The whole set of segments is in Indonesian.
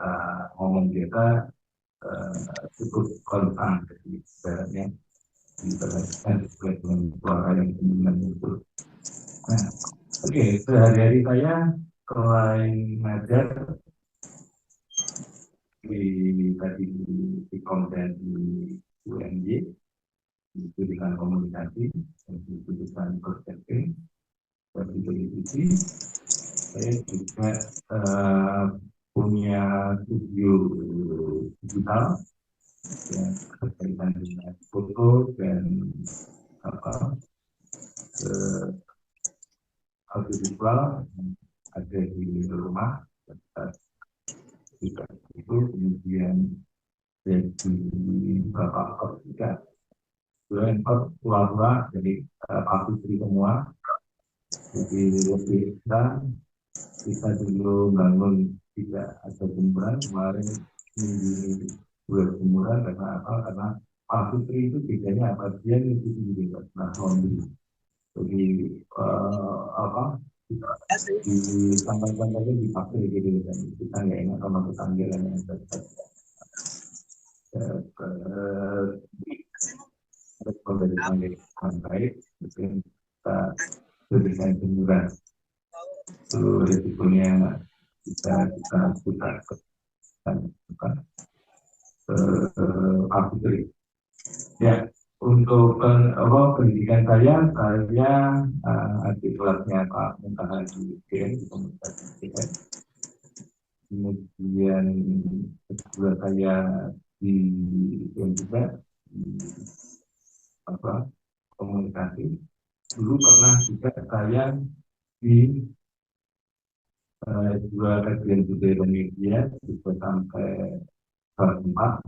kita ngomong biasa cukup konstan, jadi sebenarnya diperhatikan sesuai dengan suara yang kemudian itu. Nah, oke, sehari-hari saya selain ngajar tadi di konten di UNJ, di jurusan komunikasi, dan di jurusan broadcasting, dan di televisi, saya juga punya studio digital yang berkaitan dengan foto dan apa audiovisual yang ada di rumah. Juga itu kemudian jadi beberapa kos juga, selain kos tua-tua, jadi pabrik semua. Jadi lebih kita dulu bangun tidak ada jemuran, kemarin minggu dua jemuran. Karena apa? Karena pabrik itu bedanya apa? Dia itu sendiri, nah laundry. Jadi apa? Di tanggal-tanggalnya dipakai gitu, dan kita nggak enak sama tetanggaan yang dekat. Kalau dari pantai, mungkin kita berikan jemuran. Itu resikonya kita putar ke pabrik. Ya, untuk pendidikan saya adik kelasnya Pak Muntaha di UGM, di Komunitas UGM. Kemudian kedua saya di juga di komunikasi. Dulu pernah juga saya di dua kajian budaya dan media juga sampai kelas 4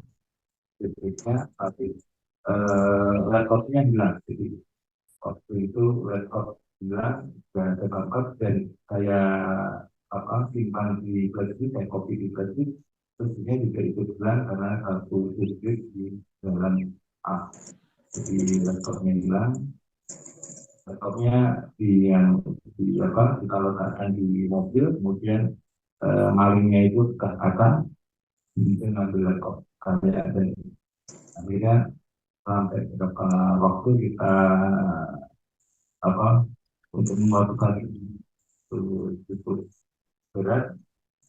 ketika, tapi laptopnya hilang. Jadi waktu itu laptop hilang, dan terangkat, dan saya simpan di plastik, saya copy di plastik, terus juga ikut hilang karena satu listrik di dalam jadi laptopnya hilang. Laptopnya kita letakkan di mobil, kemudian malingnya itu ke atas, kemudian ngambil laptop saya, dan akhirnya sampai beberapa waktu kita untuk melakukan itu cukup berat.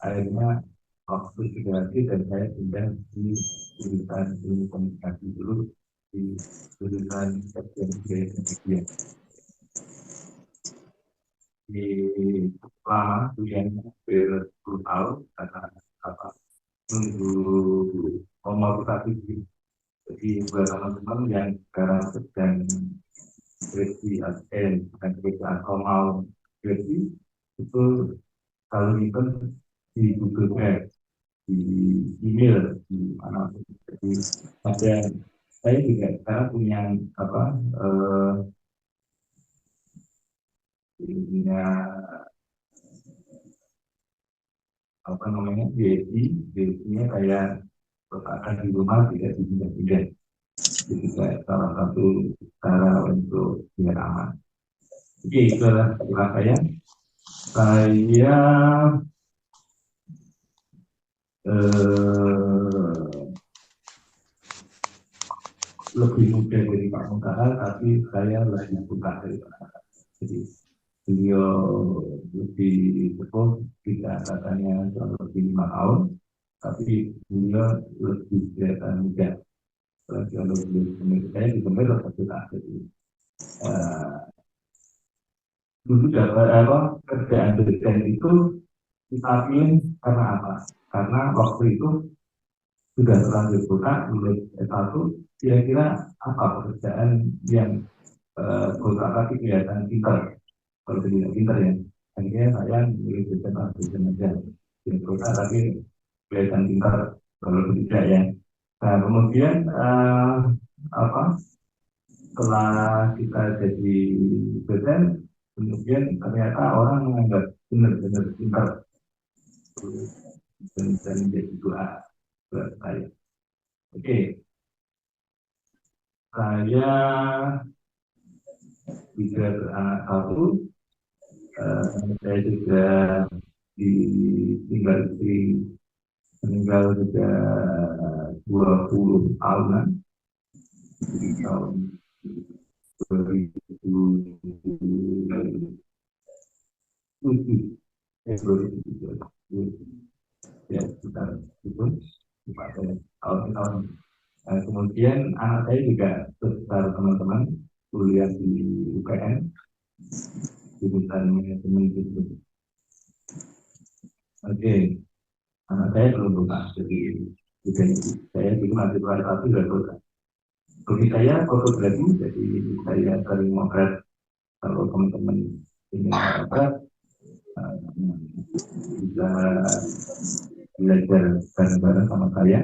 Akhirnya waktu sudah habis, dan saya pindah di jurusan ilmu komunikasi dulu, di jurusan kajian budaya dan media. Di lama kuliahnya hampir 10 tahun karena nunggu homologasi. Jadi buat teman-teman yang sekarang sedang skripsi atau mau skripsi, itu kalau itu di Google Drive, di email, di mana. Jadi ada, saya juga sekarang punya punya BSI-nya kayak letakkan di rumah, tidak dipindah-pindah. Jadi salah satu cara untuk biar aman. Oke, itulah cerita saya. Saya lebih muda dari Pak Muntaha, tapi saya lebih suka dari Pak Muntaha. Jadi beliau lebih sepuh, tidak katanya lebih 5 tahun, tapi beliau lebih kelihatan muda. Kalau beliau saya di Kementerian Sosial. Jadi dulu dapat kerjaan dosen itu kita pilih karena apa? Karena waktu itu sudah terlanjur buka, lulus S1, kira-kira apa pekerjaan yang buka kaki kelihatan pintar, kalau tidak pintar ya. Akhirnya saya memilih dosen aja, yang buka tapi kelihatan pintar, kalau tidak ya. Nah kemudian setelah kita jadi dosen, kemudian ternyata orang menganggap benar-benar pintar, dan menjadi doa buat saya. Oke, saya juga beranak satu, saya juga ditinggal istri meninggal sudah 20 tahunan di tahun 2007, 2007, ya sekitar itu 4 tahun. Nah, kemudian anak saya juga sekitar teman-teman kuliah di UPN jurusan manajemen bisnis. Oke, anak saya belum lulus, jadi saya dulu masih kelas satu dan lulus. Bagi saya fotografi, jadi saya sering motret. Kalau teman-teman ingin motret, bisa belajar bareng-bareng sama saya.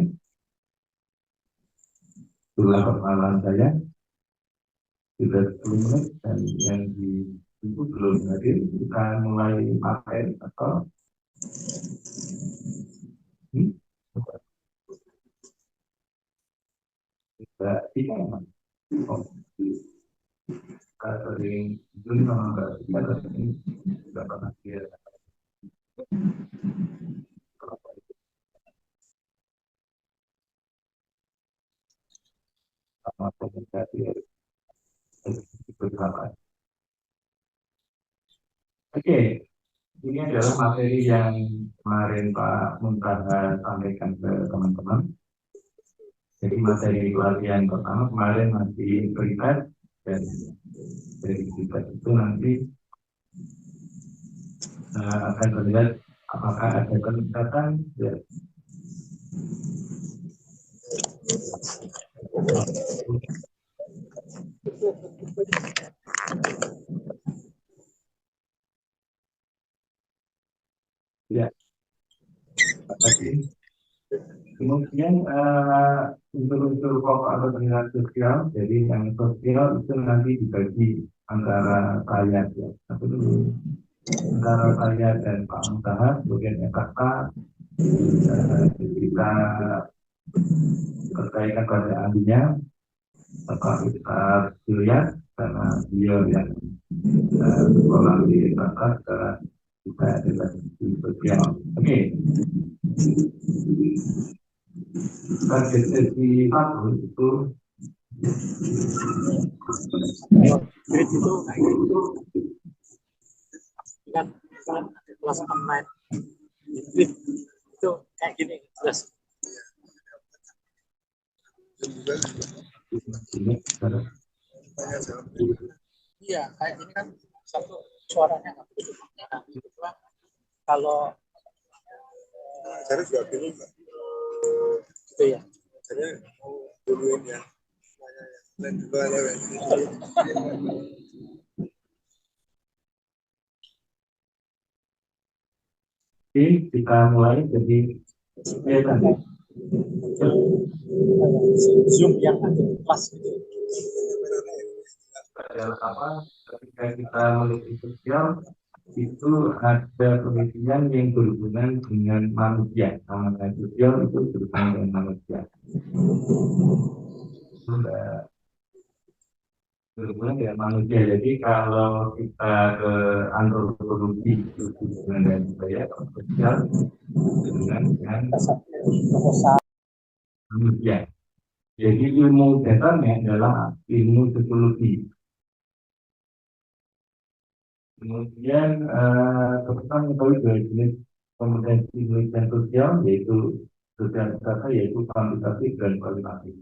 Itulah perkenalan saya, sudah 10 menit dan yang di itu belum hadir, kita mulai materi atau tidak tidak oh, kita sering itu sama kita sering tidak pernah dia sama komunikasi bersama. Oke, ini adalah materi yang kemarin Pak Muntaha sampaikan ke teman-teman. Jadi materi pelatihan pertama kemarin masih privat, dan dari privat itu nanti akan terlihat apakah ada peningkatan ya. Ya, oke. Kemudian unsur-unsur pokok atau penilaian sosial, jadi yang sosial itu nanti dibagi antara saya ya, satu dulu antara saya dan Pak Muntaha, kemudian kakak kita terkaitkan pada ahlinya Bapak Ustaz Julian, karena beliau yang sekolah di kakak kita adalah di sosial. Oke. Target sesi 1 itu grid itu kan kelas online grid itu kayak gini jelas. Iya, kayak gini kan satu suaranya nggak begitu. Nah, itulah kalau saya juga bingung gitu ya. saya mau duluin ya dan juga kita mulai jadi kelihatan Zoom yang nanti kelas gitu. adalah apa? Ketika kita melukis sosial itu ada penelitian yang berhubungan dengan manusia. Namanya sosial itu berhubungan dengan manusia. Berhubungan dengan manusia. Jadi kalau kita ke antropologi itu berhubungan dengan budaya, sosial berhubungan dengan manusia. Jadi ilmu dasarnya adalah ilmu sosiologi. Kemudian kita mengetahui dua jenis kompetensi penelitian sosial, yaitu sosial wisata, yaitu kuantitatif dan kualitatif.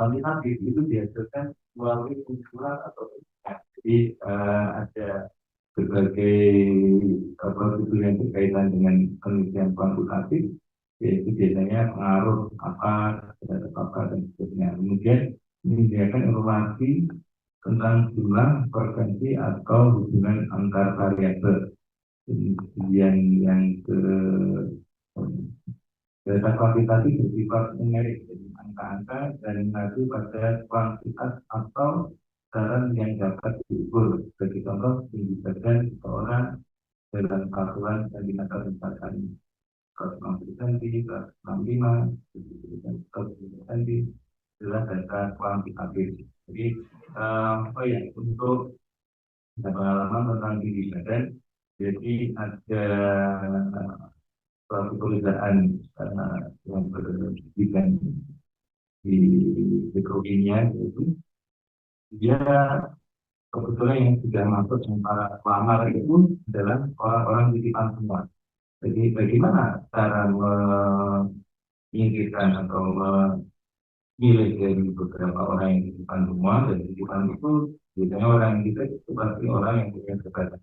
kuantitatif itu dihasilkan melalui ukuran atau jadi ada berbagai prosedur yang berkaitan dengan penelitian kuantitatif, yaitu biasanya pengaruh apa terhadap apa dan seterusnya. Kemudian menyediakan informasi tentang jumlah, frekuensi atau hubungan antar variabel. Kemudian yang ke data kuantitatif bersifat numerik, jadi angka-angka dan mengacu pada kuantitas atau barang yang dapat diukur. Sebagai contoh, tinggi badan seseorang dalam satuan centimeter misalkan 160 cm, 165, 170 cm, adalah data kuantitatif. Jadi, untuk pengalaman tentang tinggi badan, jadi ada suatu perusahaan yang berbicara di Petrokimia, yaitu dia kebetulan yang sudah masuk yang para pelamar itu adalah orang-orang titipan semua. Jadi bagaimana cara menyingkirkan atau memilih dari beberapa orang yang titipan semua, dan titipan itu biasanya orang yang kita itu pasti orang yang punya kebebasan.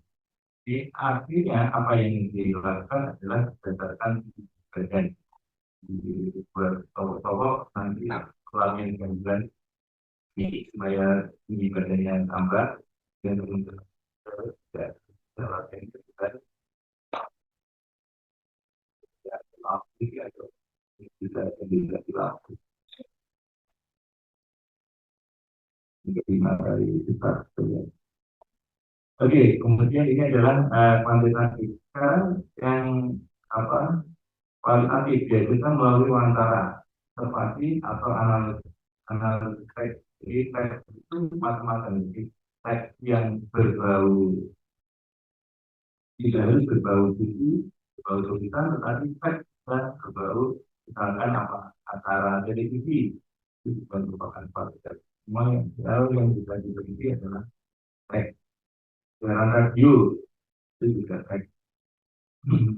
Jadi artinya apa yang dilakukan adalah berdasarkan badan. Di toko-toko nanti kelamin bulan ini supaya tinggi badannya tambah dan untuk tidak latihan kebutuhan tidak laku atau tidak dilaku untuk 5 kali lipat. Oke, kemudian ini adalah kuantitatif. Sekarang yang kualitatif kita melalui wawancara, observasi atau analisis teks. Jadi teks itu macam-macam. Jadi teks yang berbau tidak harus berbau buku, berbau tulisan, tetapi teks dan berbau misalkan apa acara televisi itu bukan merupakan kualitatif. Semua yang bisa diteliti adalah teks. Siaran radio itu juga teks.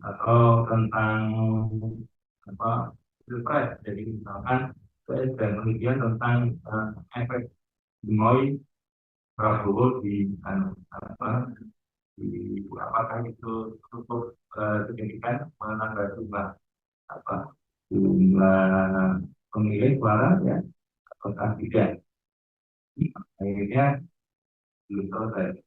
Atau tentang apa pilpres, jadi misalkan saya sedang penelitian tentang efek gemoy Prabowo di apakah itu cukup signifikan menambah jumlah pemilih suara ya apakah tidak. Akhirnya belum selesai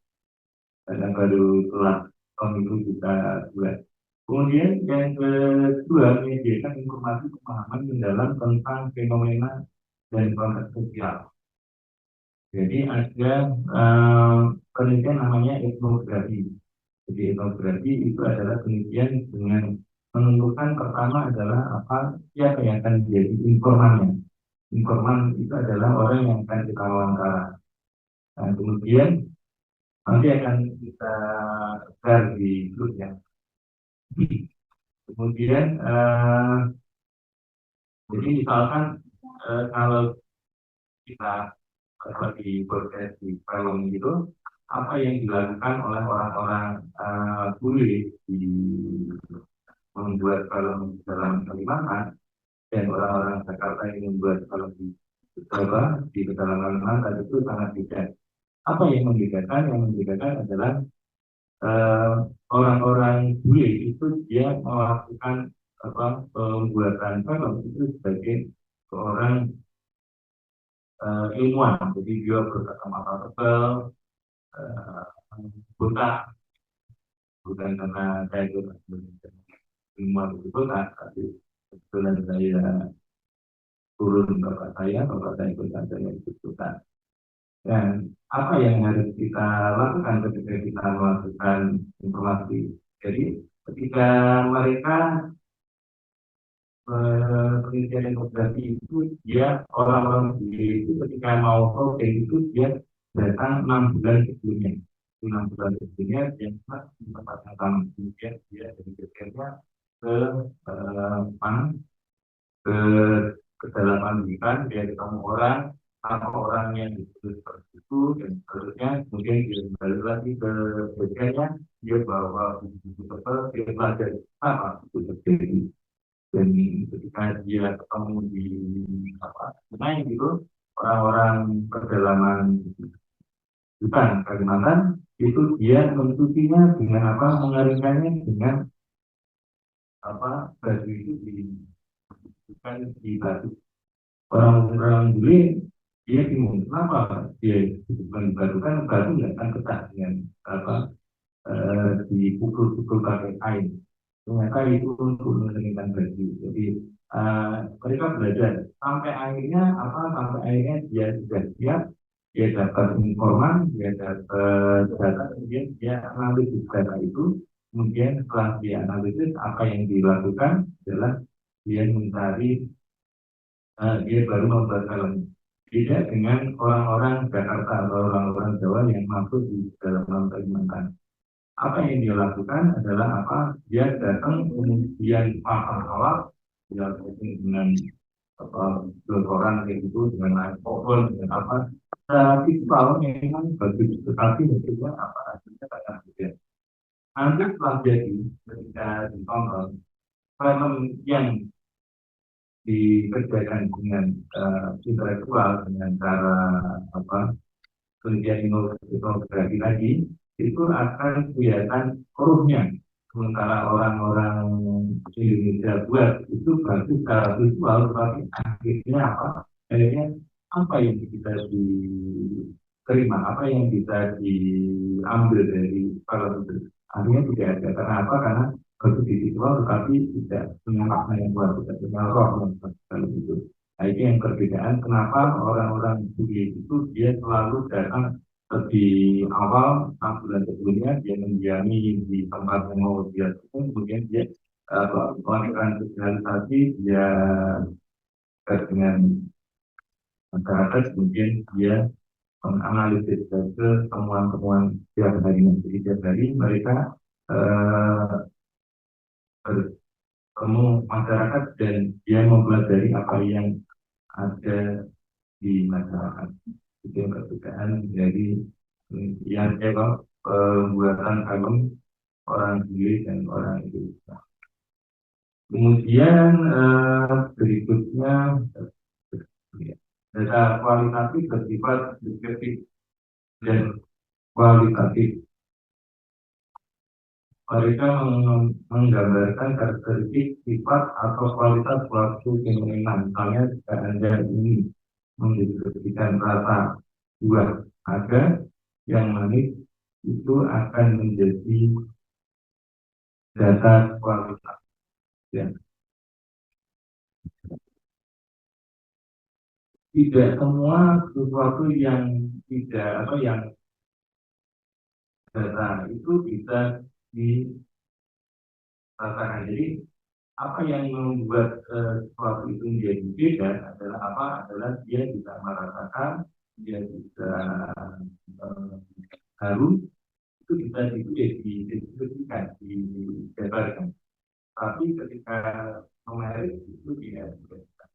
dan baru setelah pemilu kita buat. Kemudian yang kedua, menyediakan informasi pemahaman mendalam tentang fenomena dan konteks sosial. Jadi ada penelitian namanya etnografi. Jadi etnografi itu adalah penelitian dengan menentukan pertama adalah apa siapa yang akan menjadi informannya. Informan itu adalah orang yang akan kita wawancara. Nah, kemudian nanti akan kita share di grup ya. Kemudian jadi misalkan kalau kita di proses di film itu apa yang dilakukan oleh orang-orang bule di membuat film dalam Kalimantan dan orang-orang Jakarta yang membuat film di Jawa di pedalaman Kalimantan itu sangat beda. Apa yang membedakan? Yang membedakan adalah orang-orang bule itu dia melakukan pembuatan film itu sebagai seorang ilmuwan, jadi dia berkacamata tebal, buta, bukan karena saya itu ilmuwan itu buta, tapi kebetulan saya turun bapak saya ikutan saya itu buta. Dan apa yang harus kita lakukan ketika kita melakukan informasi? Jadi ketika mereka penelitian etnografi itu dia orang-orang itu ketika mau voting itu dia datang 6 bulan sebelumnya. 6 bulan sebelumnya dia di tempat yang sama, kemudian dia dari gesernya ke ke dalam pendidikan, dia ketemu orang sama orang yang disebut seperti itu dan seterusnya, kemudian dia kembali lagi ke gesernya, dia bawa buku-buku tebal, dia belajar apa itu terjadi. Dan ketika dia ketemu di sungai gitu, orang-orang pedalaman hutan Kalimantan itu dia mencucinya dengan apa, mengeringkannya dengan apa, baju itu bukan di batu. Orang-orang dulu dia bingung kenapa dia bukan di batu, kan batu nggak akan pecah dengan apa, dipukul-pukul pakai air. Ternyata itu untuk mengeringkan baju. Jadi mereka belajar sampai akhirnya apa, sampai akhirnya dia sudah siap, dia dapat informan, dia dapat data, kemudian dia analisis data itu. Kemudian setelah dia analisis, apa yang dilakukan adalah dia mencari, dia baru membuat film. Tidak dengan orang-orang Jakarta atau orang-orang Jawa yang masuk di dalam Kalimantan. Apa yang dia lakukan adalah apa, dia datang kemudian pasang alat, dia dengan apa, koran kayak gitu, dengan naik pohon, dengan apa, tapi kalau memang bagus, tetapi maksudnya apa, hasilnya banyak juga. Nanti setelah jadi, ketika ditonton film yang dikerjakan dengan intelektual, dengan cara apa, penelitian inovatif lagi, itu akan kelihatan korupnya. Sementara orang-orang Indonesia buat itu bagus secara visual, tetapi akhirnya apa? Akhirnya apa yang bisa diterima, apa yang bisa diambil dari film itu? Akhirnya tidak ada. Karena apa? Karena bagus di visual, tetapi tidak punya makna yang kuat, tidak punya roh yang kuat dalam itu. Nah, itu yang perbedaan kenapa orang-orang Bugis itu dia selalu datang lebih awal 6 bulan sebelumnya, dia mendiami di tempat yang mau dia tukung, kemudian dia melakukan sosialisasi, dia dekat dengan masyarakat, kemudian dia menganalisis ke temuan-temuan tiap harinya. Jadi tiap hari mereka eh, bertemu masyarakat dan dia mempelajari apa yang ada di masyarakat. Itu yang perbedaan dari yang pembuatan film orang Inggris dan orang Indonesia. Kemudian berikutnya data kualitatif bersifat deskriptif dan kualitatif. Mereka menggambarkan karakteristik, sifat atau kualitas suatu fenomena. Misalnya jika Anda ini mendeskripsikan rasa buah naga yang manis, itu akan menjadi data kualitas. Ya. Tidak semua sesuatu yang tidak atau yang data itu bisa dirasakan. Jadi apa yang membuat sesuatu itu menjadi beda adalah apa? Adalah dia bisa merasakan, dia bisa uh, harum, itu bisa dideskripsikan, dijabarkan. Tapi ketika numerik itu tidak.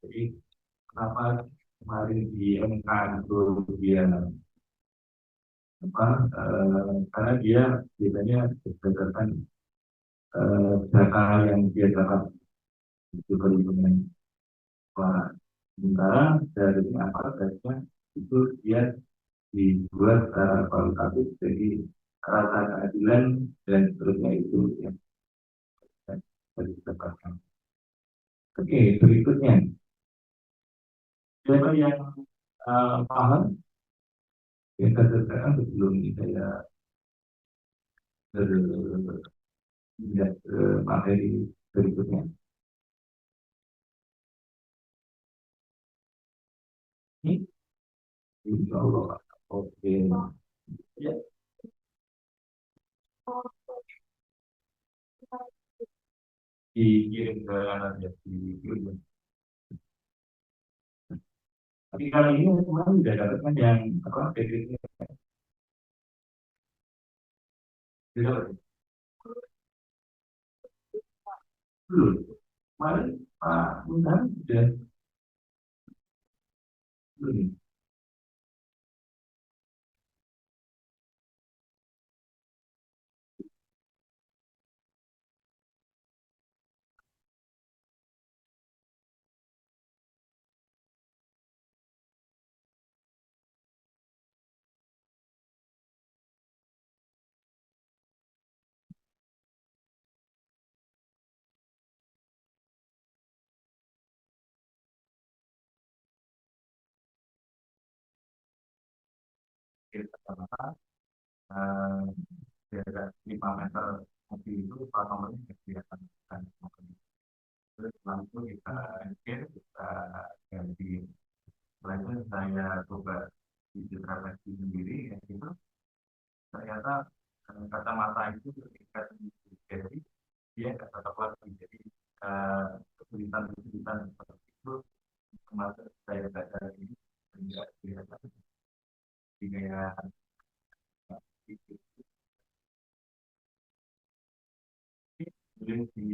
Jadi kenapa kemarin di MK itu dia apa? Karena dia biasanya berdasarkan data yang dia dapat itu perlindungan suara. Sementara dari apa saja itu dia dibuat secara kualitatif, jadi rasa keadilan dan seterusnya itu yang bisa didapatkan. Oke, berikutnya siapa yang paham yang saya ceritakan sebelum saya lihat materi berikutnya. Ini, insya Allah. Oke. Ya. Dikirim ke ya, dikirim. Tapi kali ini kemarin sudah dapatkan yang apa PDF-nya. Sudah belum. Kemarin Pak Bintang sudah belum. kata-kata jarak 5 meter mobil itu plat nomornya kelihatan. Terus langsung kita share, kita ganti. Setelah itu saya coba digitalisasi sendiri, ya gitu. Ternyata kacamata itu ketika jadi dia nggak tetap lagi. Jadi kesulitan-kesulitan seperti itu termasuk saya baca ini tidak kelihatan. Kayak boleh di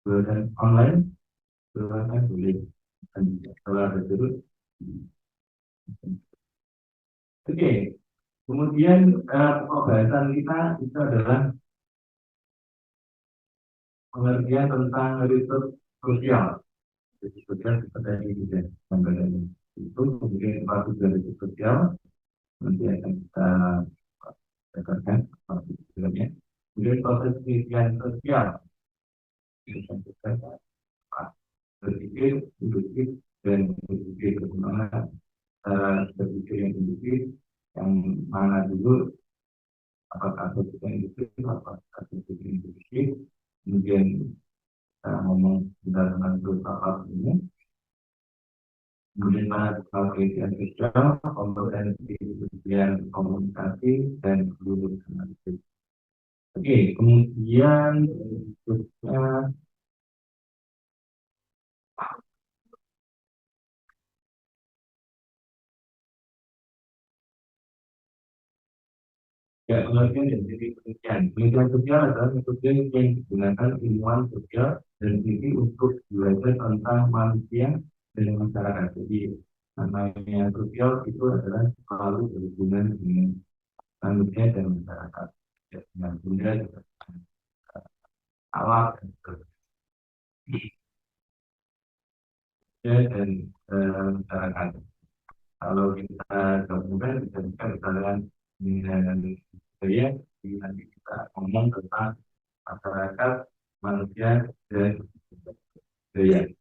jualan online, jualan boleh. Kalau ada terus. Oke, kemudian pokok bahasan kita itu adalah pengertian tentang riset sosial. Riset sosial seperti ini juga gambarannya. Itu kemudian suatu riset sosial nanti akan kita katakan filmnya. Kemudian proses penelitian sosial, berpikir, induktif, dan berpikir kemana berpikir yang induktif, yang mana dulu apakah berpikir induktif, apakah berpikir induktif, kemudian ngomong tentang beberapa ini, kemudian mana penelitian sosial, kompetensi kemudian komunikasi, dan lulus analisis. Oke, kemudian berikutnya ya, pengertian dan jadi penelitian. Penelitian sosial adalah metode yang digunakan ilmuwan sosial dan ini untuk belajar tentang manusia dan masyarakat. Jadi namanya sosial itu adalah selalu berhubungan dengan manusia dan masyarakat. Ya, dengan benda, dengan alat, dan masyarakat. Kalau kita gabungkan bisa dengan budaya, jadi nanti kita ngomong tentang masyarakat, manusia, dan budaya.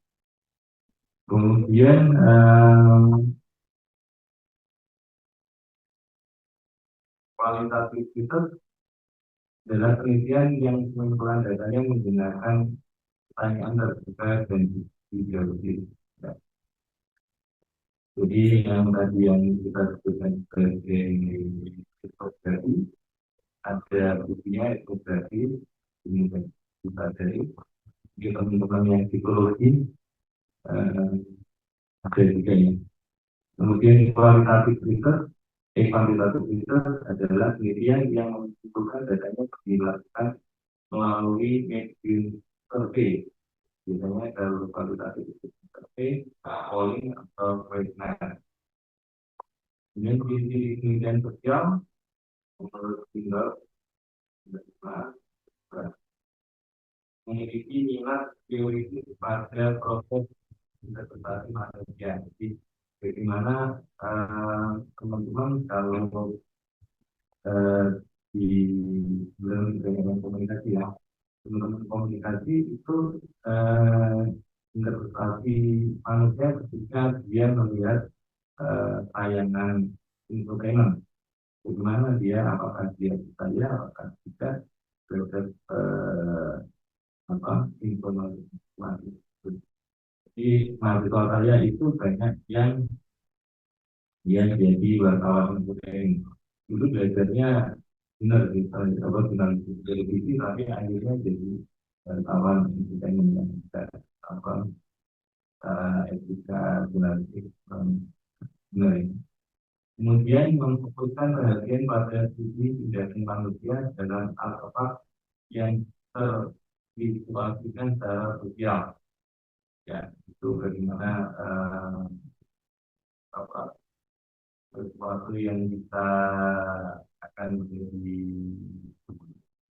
Kemudian kualitatif itu adalah penelitian yang pengumpulan datanya menggunakan pertanyaan terbuka dan ideologi. Ya. Jadi yang tadi yang kita sebutkan sebagai etnografi, ada buktinya etnografi, ini kita dari teman-teman yang psikologi ada juga ya. Kemudian kuantitatif research adalah penelitian yang mengumpulkan datanya dilakukan melalui medium survei. Biasanya kalau kualitatif survei, polling atau questionnaire. Kemudian penelitian sosial, menurut tinggal memiliki minat teoritis pada proses interpretasi manusia. Jadi bagaimana teman-teman kalau di dalam komunikasi ya, teman-teman komunikasi itu interpretasi manusia ketika dia melihat tayangan infotainment. Bagaimana dia, apakah dia percaya, apakah tidak terhadap informasi. Jadi mahasiswa saya itu banyak yang jadi wartawan infotainment. Dulu belajarnya benar di jurnalistik televisi, tapi akhirnya jadi wartawan infotainment yang bisa etika jurnalistik benar. Kemudian memfokuskan perhatian pada sisi tindakan manusia dalam hal yang tervisualisasikan secara sosial. Ya, itu bagaimana apa sesuatu yang kita akan menjadi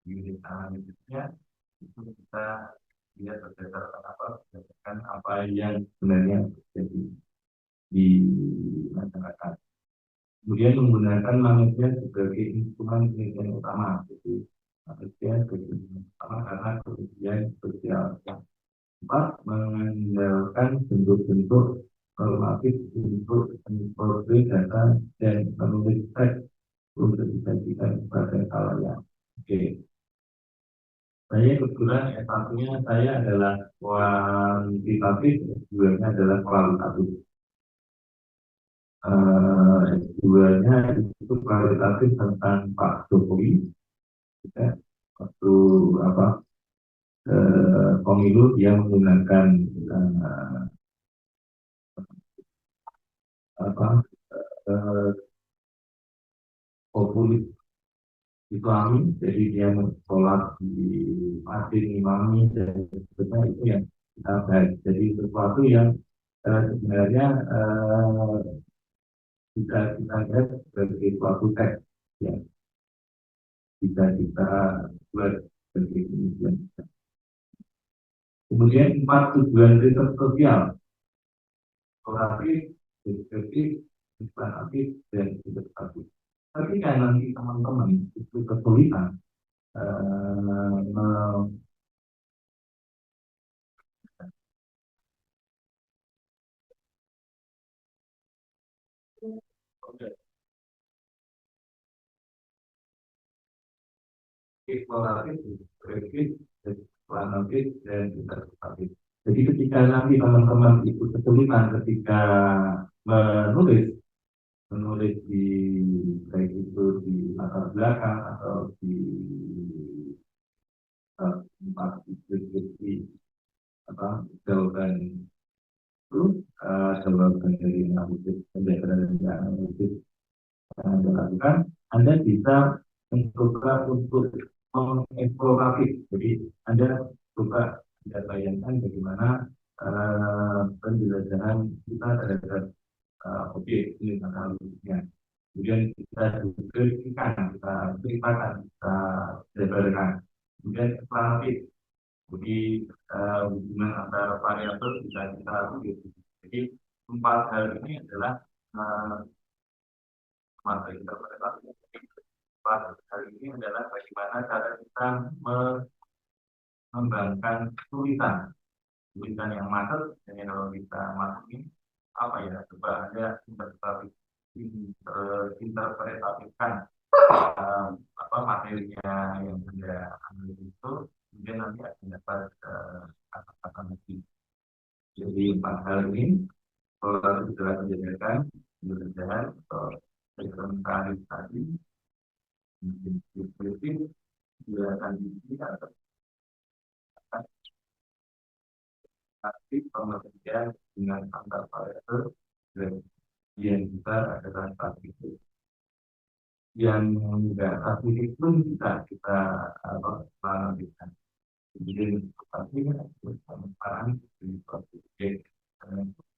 unit analisisnya itu kita lihat berdasarkan apa yang sebenarnya terjadi di masyarakat. Kemudian menggunakan manusia sebagai instrumen penelitian utama, jadi manusia sebagai instrumen utama karena kemudian sosial. Yang keempat, mengandalkan bentuk-bentuk normatif untuk memperoleh data dan menulis teks untuk disajikan kepada khalayak. Oke, saya kebetulan S1-nya saya adalah kuantitatif, S2-nya adalah kualitatif. S2-nya itu kualitatif tentang Pak Jokowi, ya, waktu pemilu dia menggunakan apa eh, populis Islami, jadi dia sholat di masjid imami dan sebagainya itu yang kita bahas. Jadi sesuatu yang sebenarnya bisa kita lihat sebagai suatu teks yang bisa kita buat sebagai kemudian. Kemudian 4 tujuan riset sosial, eksploratif, deskriptif, eksplanatif, dan interpretatif. Tapi kan nanti teman-teman itu kesulitan eksploratif, deskriptif, eksplanatif, dan interpretatif. Jadi ketika nanti teman-teman itu kesulitan ketika menulis menulis di baik itu di latar belakang atau di tempat deskripsi jawaban itu jawaban dari analisis pembelajaran dan analisis yang Anda lakukan, Anda bisa mencoba untuk mengeksploratif. Jadi Anda coba Anda bayangkan bagaimana pembelajaran kita terhadap objek ini analisisnya. Kemudian kita deskripsikan, kita ceritakan, kita jabarkan. Kemudian eksploratif. Jadi hubungan antara variabel bisa kita tulis. Jadi 4 hal ini adalah materi interpretasi. 4 hal ini adalah bagaimana cara kita mengembangkan tulisan yang masuk dan yang kalau kita masukin apa ya, coba Anda interpretasikan materinya yang Anda ambil itu, kemudian nanti akan dapat kata-kata mesti. Jadi 4 hal ini kalau sudah dijadikan penelitian atau eksperimentasi tadi, mungkin deskriptif, penjelasan diri atau aktif pengertian dengan antar variabel dan yang kita adalah statistik. Yang enggak statistik pun bisa kita lakukan. Jadi tapi sekarang di objek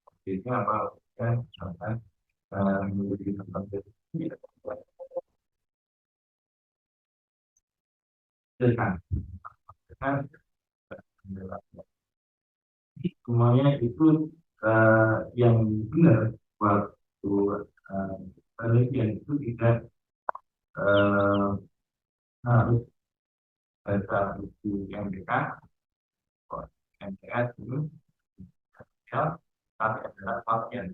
objeknya apa ya misalkan menjadi tempat dengan semuanya itu yang benar waktu penelitian itu tidak harus baca buku MBK atau MTS itu ya, tapi adalah latihan.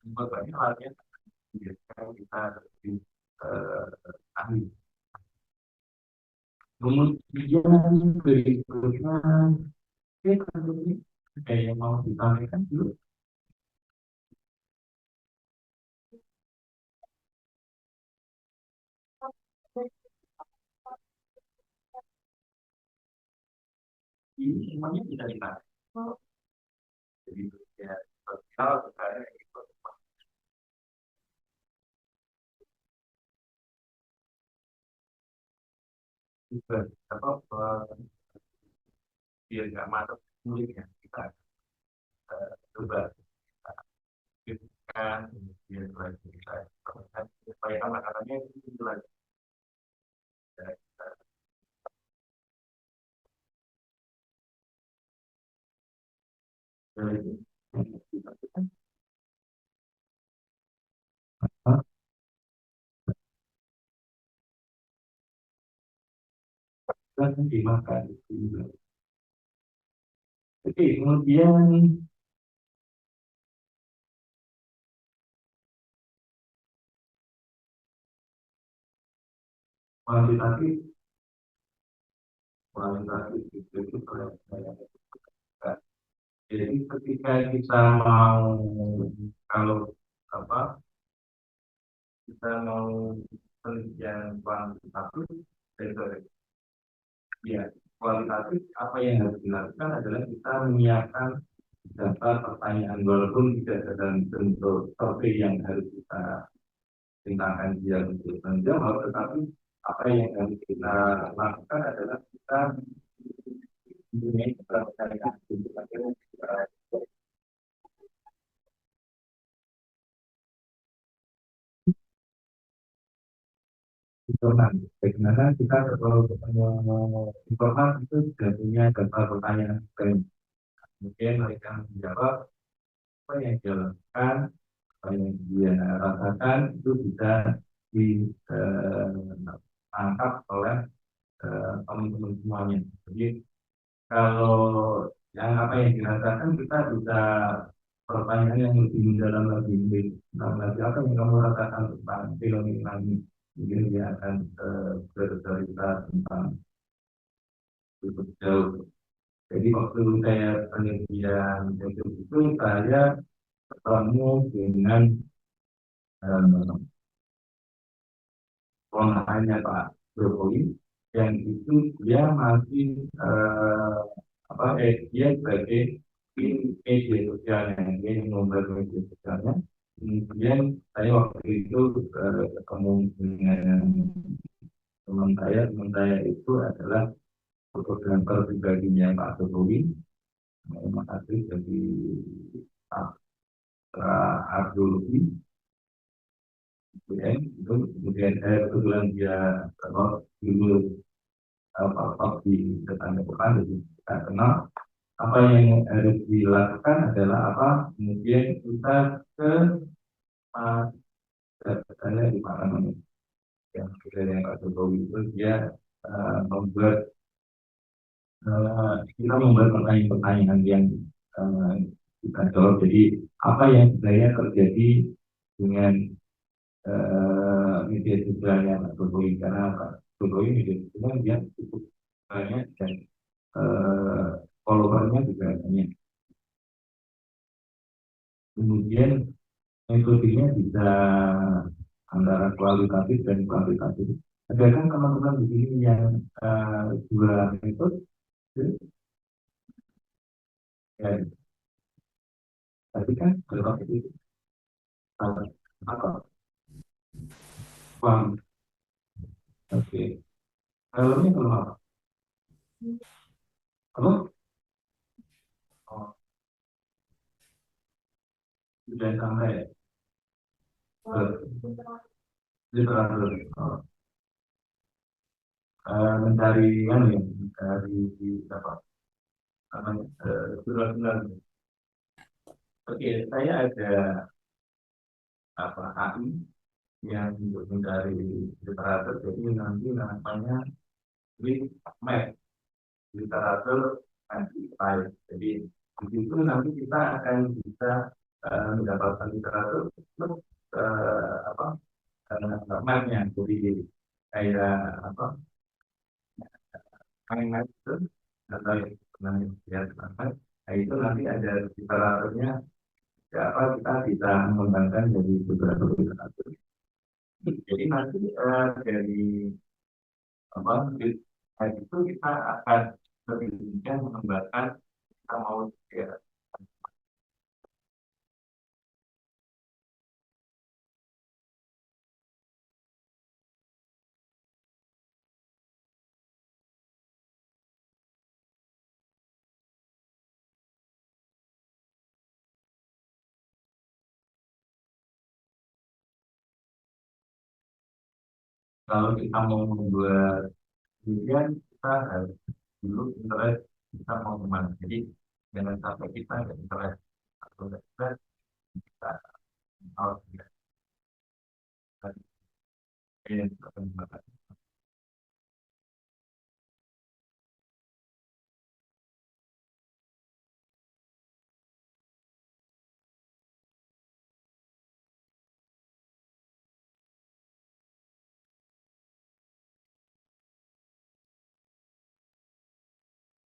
Banyak latihan biasanya kita lebih ahli. Kemudian berikutnya ada yang mau ditanyakan dulu. Ini semuanya tidak ditarik. Jadi ya sosial sekarang itu juga apa biar nggak masuk kulitnya kita coba kan kemudian lagi kita supaya makanannya itu lagi kan dimakan itu juga. Oke, kemudian kualitatif kualitatif itu kayak jadi ketika kita mau kalau apa kita mau penelitian kuantitatif dari ya kualitatif apa yang harus dilakukan adalah kita menyiapkan data pertanyaan walaupun tidak dalam bentuk survei yang harus kita tindakan dia untuk menjawab, tetapi apa yang harus kita lakukan adalah kita mempunyai kepercayaan untuk akhirnya informasi. Bagaimana kita kalau ketemu informasi itu sudah punya data pertanyaan dan kemudian mereka menjawab apa yang dia lakukan, apa yang dia rasakan itu bisa ditangkap oleh teman-teman semuanya. Jadi kalau yang apa yang dirasakan kita bisa pertanyaan yang lebih mendalam lagi, apa yang kamu rasakan tentang film ini? Mungkin dia akan bercerita tentang cukup jauh. Jadi waktu saya penelitian itu saya ketemu dengan ponakannya Pak Jokowi yang itu dia masih dia sebagai media sosialnya dia yang membuat media sosialnya kemudian saya waktu itu ketemu dengan teman saya itu adalah fotografer pribadinya Pak Jokowi Mas Adri jadi arkeologi kemudian saya kebetulan dia kalau dulu apa di tetangga depan jadi kita kenal apa yang harus dilakukan adalah apa kemudian kita ke saya di mana namanya yang yang Pak Jokowi itu dia membuat kita membuat pertanyaan-pertanyaan yang kita jawab jadi apa yang sebenarnya terjadi dengan media sosialnya Pak Jokowi karena Pak Jokowi media sosialnya dia cukup banyak dan followernya juga banyak. Kemudian metodenya bisa antara kualitatif dan kuantitatif. Ada kan teman-teman di sini yang dua metode ya, tadi kan berapa itu apa kuant. Oke, kalau ini belum apa? Apa? Oh, sudah sampai literatur. Oh, mencari yang mencari apa namanya surat-surat. Oke, saya ada apa AI yang untuk mencari literatur jadi nanti namanya map literatur anti-spy. Jadi di situ nanti kita akan bisa mendapatkan literatur plus apa mapnya. Jadi kayak apa main itu atau yang lihat apa itu nanti ada literaturnya ya apa kita bisa mengembangkan jadi beberapa literatur. Jadi nanti dari apa itu kita akan lebih bijak mengembangkan kita mau ya, kalau kita mau membuat penelitian, kita harus dulu interest kita mau kemana. Jadi jangan sampai kita nggak interest atau nggak interest kita harus tidak yang kita.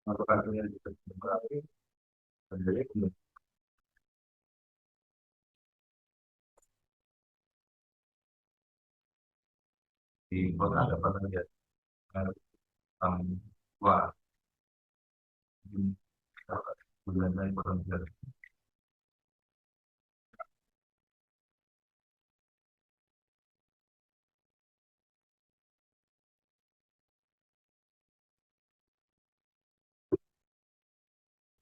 Apakah kalian bisa berarti menjadi di kota ada pernah lihat wah di bulan lain pernah lihat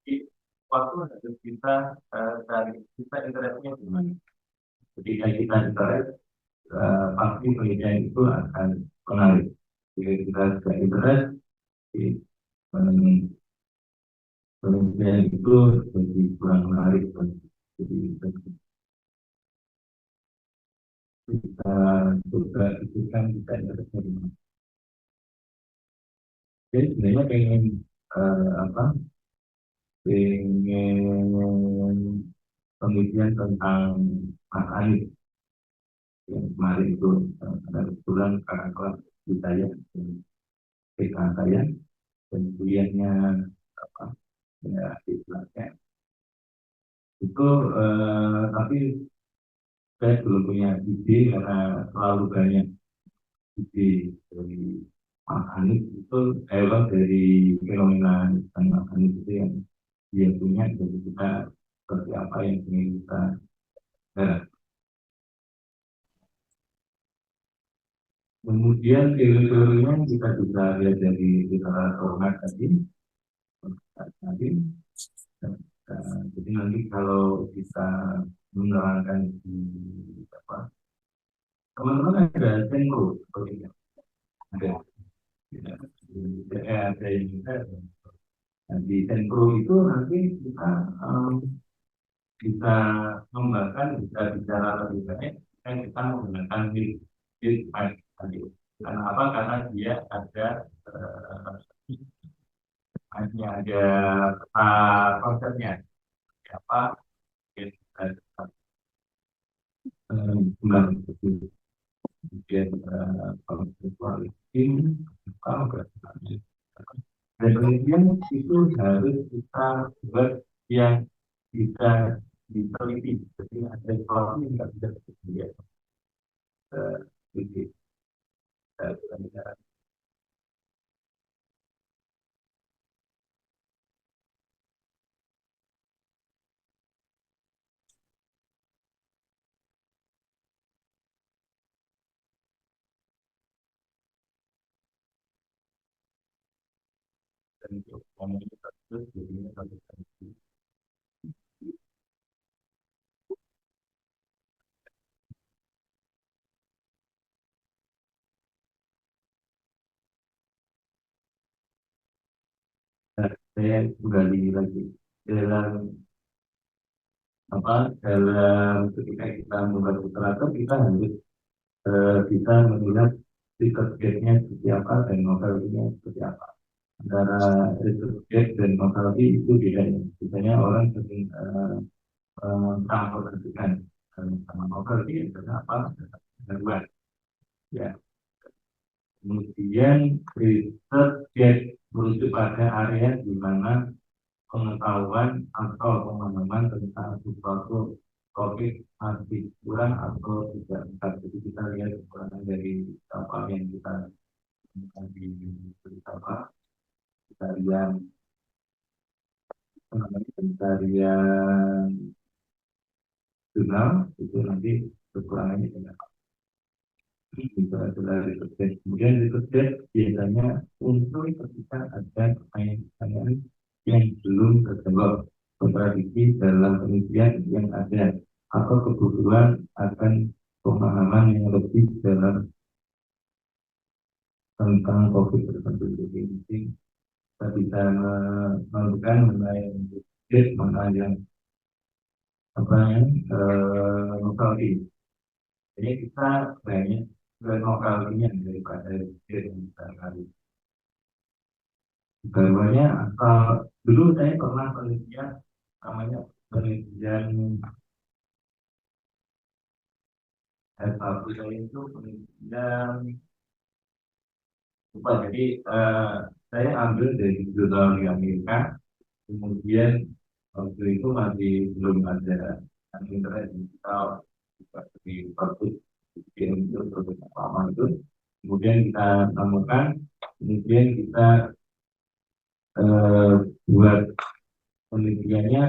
di waktu harus kita cari kita interaksinya gimana. Ketika kita interest pasti penelitian itu akan menarik. Jika kita sudah interest di penelitian itu jadi kurang menarik. Jadi kita juga itu kan kita interestnya di mana. Jadi sebenarnya pengen apa? Pengen penelitian tentang Mas Anies yang kemarin itu ada kebetulan kakak kelas di saya, TK saya, dan kuliahnya apa ya istilahnya itu tapi saya belum punya ide karena terlalu banyak ide dari Mas Anies itu hewan dari fenomena dan Mas Anies itu yang dia punya, jadi kita seperti apa yang ingin kita garap. Kemudian teori-teorinya kita bisa lihat dari literatur tadi. Jadi nanti kalau kita menerangkan di apa, teman-teman ada senko seperti itu. Ada, ada yang kita. Nah, di senko itu nanti kita bisa mengembangkan, bisa bicara lebih banyak, dan kita menggunakan lead tadi. Karena apa? Karena dia ada hanya ada konsepnya apa bulan kemudian konseptualisme dan penelitian itu harus kita buat yang bisa diteliti, jadi ada sesuatu yang nggak bisa dilihat sedikit dan untuk komunitas itu jadinya satu saya kembali lagi dalam apa dalam ketika kita membuat literatur kita harus bisa melihat research gate-nya seperti apa dan novelty-nya seperti apa. Antara research gate dan novelty itu bedanya. Biasanya orang sering transportasikan sama novelty adalah apa? Pengetahuan. Ya. Kemudian research gate merujuk pada area di mana pengetahuan atau pemahaman tentang sesuatu topik masih kurang atau tidak lengkap. Jadi kita lihat kekurangan dari apa yang kita temukan di apa pencarian pencarian jurnal itu nanti kekurangannya tidak itu adalah research. Kemudian research biasanya muncul ketika ada pertanyaan yang belum terjawab, kontradiksi dalam penelitian yang ada, atau kebutuhan akan pemahaman yang lebih dalam tentang COVID tertentu. Jadi kita bisa menentukan mengenai mana yang lokal ini. Jadi kita banyak lokal ini daripada yang kita kali. Gambarnya dulu saya pernah penelitian namanya penelitian S1 saya itu penelitian lupa. Jadi saya ambil dari jurnal di Amerika, kemudian waktu itu masih belum ada internet digital seperti perpus untuk lama itu. Kemudian kita temukan, kemudian kita buat penelitiannya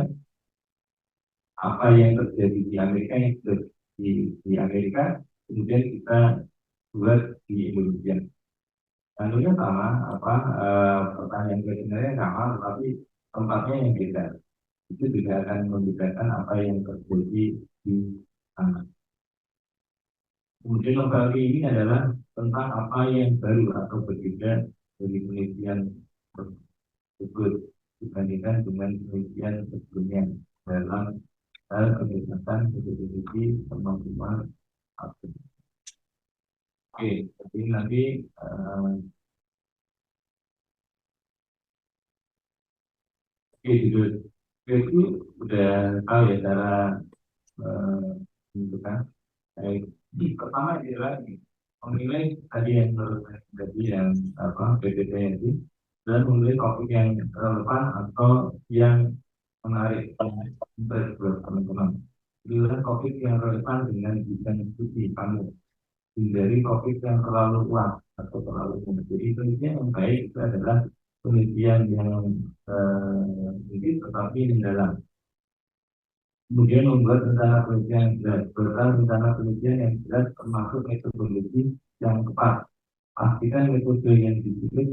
apa yang terjadi di Amerika yang di Amerika, kemudian kita buat di Indonesia. Tentunya sama, pertanyaan sebenarnya sama, tapi tempatnya yang beda. Itu juga akan membedakan apa yang terjadi di sana. Kemudian yang kali ini adalah tentang apa yang baru atau berbeda dari penelitian tersebut dibandingkan dengan penelitian sebelumnya dalam hal kebebasan berekspresi teman-teman. Oke, jadi nanti itu udah tahu ya cara menentukan. Pertama adalah memilih tadi yang menjadi yang PPT dan memilih topik yang relevan atau yang menarik buat teman-teman. Pilih topik yang relevan dengan desain studi kamu. Hindari topik yang terlalu luas atau terlalu umum. Jadi penelitian yang baik itu adalah penelitian yang sedikit tetapi mendalam. Kemudian membuat rencana penelitian yang jelas. Buatlah rencana penelitian yang jelas termasuk metodologi yang tepat. Pastikan metode yang dipilih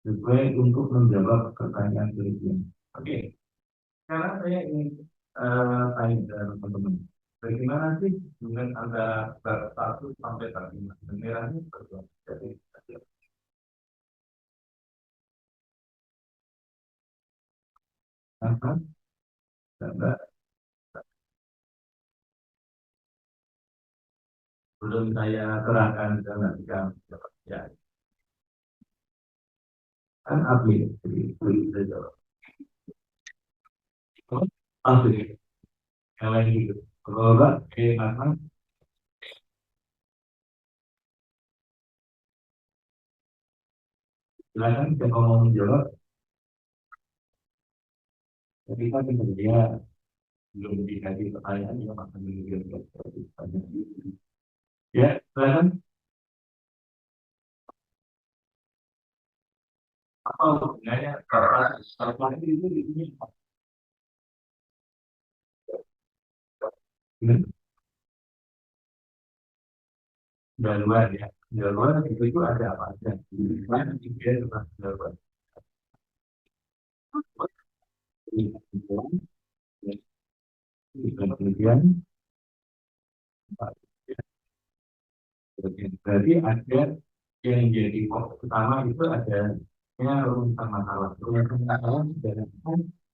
sesuai untuk menjawab pertanyaan penelitian. Oke, sekarang saya ingin tanya teman-teman. Bagaimana sih dengan antara bab 1 sampai bab 5? Merahnya seperti apa? Jadi, Mbak, belum saya terangkan dengan ya kan admin, jadi boleh saya jawab. Admin, yang lain gitu. Kalau enggak, silakan siapa mau menjawab. Tapi kan dia belum dikasih pertanyaan yang akan dijawab. Ya, silakan. Apa hubungannya kalau itu di sini? Jaluan ya, jaluan itu ada apa aja? Mana dia tentang jaluan? Kemudian berarti ada yang jadi fokus utama itu ada ruang masalah. Ruang masalah